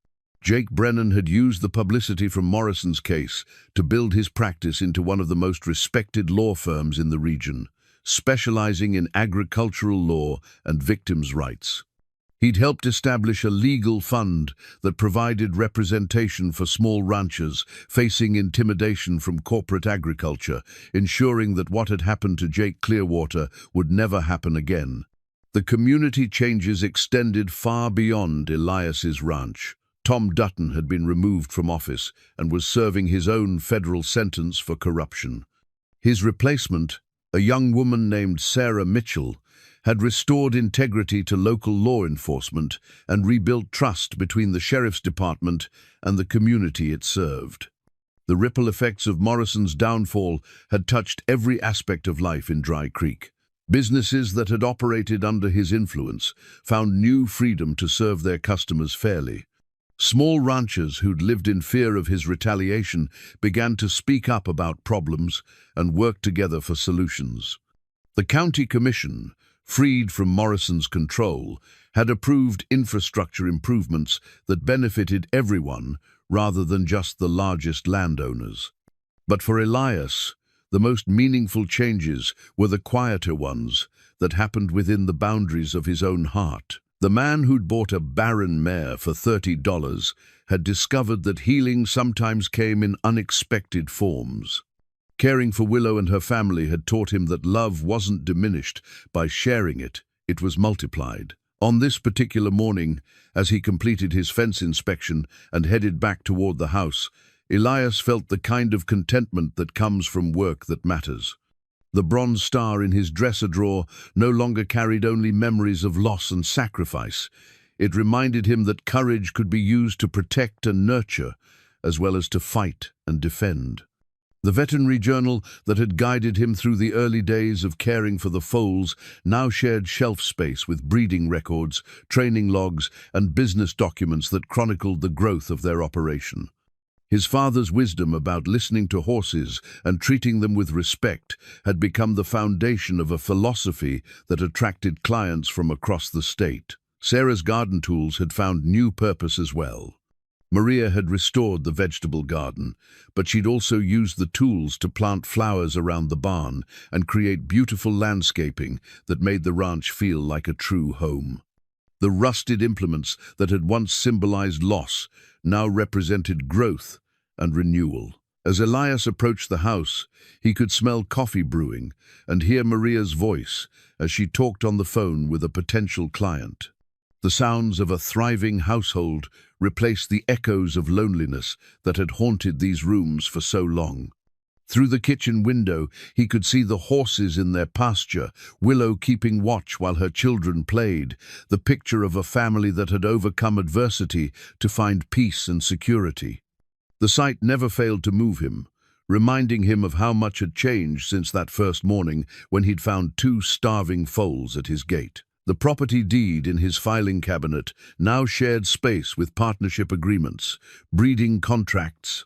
Jake Brennan had used the publicity from Morrison's case to build his practice into one of the most respected law firms in the region, specializing in agricultural law and victims' rights. He'd helped establish a legal fund that provided representation for small ranchers facing intimidation from corporate agriculture, ensuring that what had happened to Jake Clearwater would never happen again. The community changes extended far beyond Elias's ranch. Tom Dutton had been removed from office and was serving his own federal sentence for corruption. His replacement, a young woman named Sarah Mitchell, had restored integrity to local law enforcement and rebuilt trust between the sheriff's department and the community it served. The ripple effects of Morrison's downfall had touched every aspect of life in Dry Creek. Businesses that had operated under his influence found new freedom to serve their customers fairly. Small ranchers who'd lived in fear of his retaliation began to speak up about problems and work together for solutions. The county commission, freed from Morrison's control, had approved infrastructure improvements that benefited everyone rather than just the largest landowners. But for Elias, the most meaningful changes were the quieter ones that happened within the boundaries of his own heart. The man who'd bought a barren mare for $30 had discovered that healing sometimes came in unexpected forms. Caring for Willow and her family had taught him that love wasn't diminished by sharing it, it was multiplied. On this particular morning, as he completed his fence inspection and headed back toward the house, Elias felt the kind of contentment that comes from work that matters. The bronze star in his dresser drawer no longer carried only memories of loss and sacrifice. It reminded him that courage could be used to protect and nurture, as well as to fight and defend. The veterinary journal that had guided him through the early days of caring for the foals now shared shelf space with breeding records, training logs, and business documents that chronicled the growth of their operation. His father's wisdom about listening to horses and treating them with respect had become the foundation of a philosophy that attracted clients from across the state. Sarah's garden tools had found new purpose as well. Maria had restored the vegetable garden, but she'd also used the tools to plant flowers around the barn and create beautiful landscaping that made the ranch feel like a true home. The rusted implements that had once symbolized loss now represented growth and renewal. As Elias approached the house, he could smell coffee brewing and hear Maria's voice as she talked on the phone with a potential client. The sounds of a thriving household replaced the echoes of loneliness that had haunted these rooms for so long. Through the kitchen window, he could see the horses in their pasture, Willow keeping watch while her children played, the picture of a family that had overcome adversity to find peace and security. The sight never failed to move him, reminding him of how much had changed since that first morning when he'd found 2 starving foals at his gate. The property deed in his filing cabinet now shared space with partnership agreements, breeding contracts,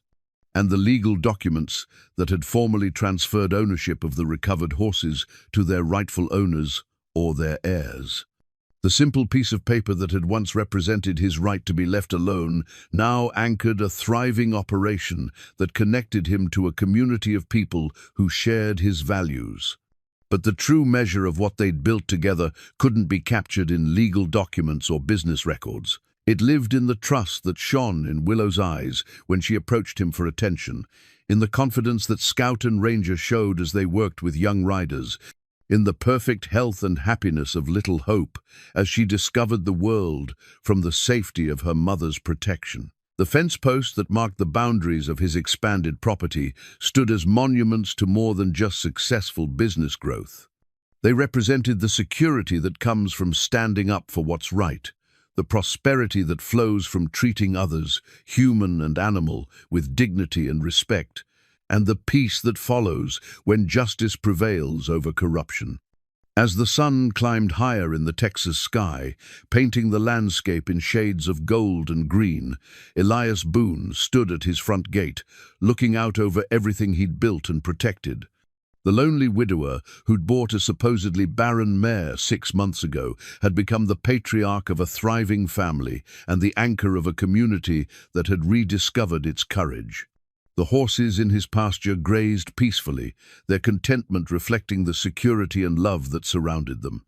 and the legal documents that had formally transferred ownership of the recovered horses to their rightful owners or their heirs. The simple piece of paper that had once represented his right to be left alone now anchored a thriving operation that connected him to a community of people who shared his values. But the true measure of what they'd built together couldn't be captured in legal documents or business records. It lived in the trust that shone in Willow's eyes when she approached him for attention, in the confidence that Scout and Ranger showed as they worked with young riders, in the perfect health and happiness of little Hope as she discovered the world from the safety of her mother's protection. The fence posts that marked the boundaries of his expanded property stood as monuments to more than just successful business growth. They represented the security that comes from standing up for what's right, the prosperity that flows from treating others, human and animal, with dignity and respect, and the peace that follows when justice prevails over corruption. As the sun climbed higher in the Texas sky, painting the landscape in shades of gold and green, Elias Boone stood at his front gate, looking out over everything he'd built and protected. The lonely widower who'd bought a supposedly barren mare 6 months ago had become the patriarch of a thriving family and the anchor of a community that had rediscovered its courage. The horses in his pasture grazed peacefully, their contentment reflecting the security and love that surrounded them.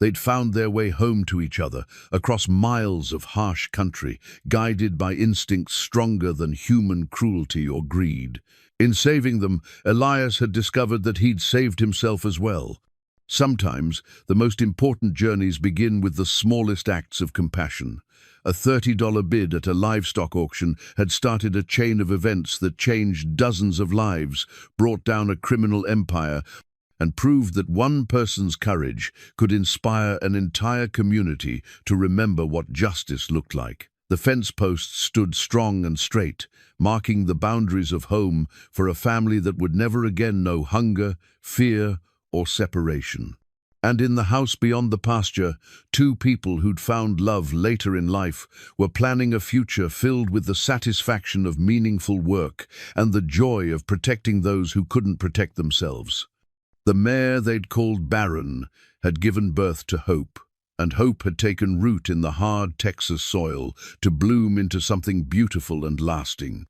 They'd found their way home to each other, across miles of harsh country, guided by instincts stronger than human cruelty or greed. In saving them, Elias had discovered that he'd saved himself as well. Sometimes, the most important journeys begin with the smallest acts of compassion. A $30 bid at a livestock auction had started a chain of events that changed dozens of lives, brought down a criminal empire, and proved that one person's courage could inspire an entire community to remember what justice looked like. The fence posts stood strong and straight, marking the boundaries of home for a family that would never again know hunger, fear, or separation. And in the house beyond the pasture, two people who'd found love later in life were planning a future filled with the satisfaction of meaningful work and the joy of protecting those who couldn't protect themselves. The mare they'd called Barren had given birth to Hope, and Hope had taken root in the hard Texas soil to bloom into something beautiful and lasting.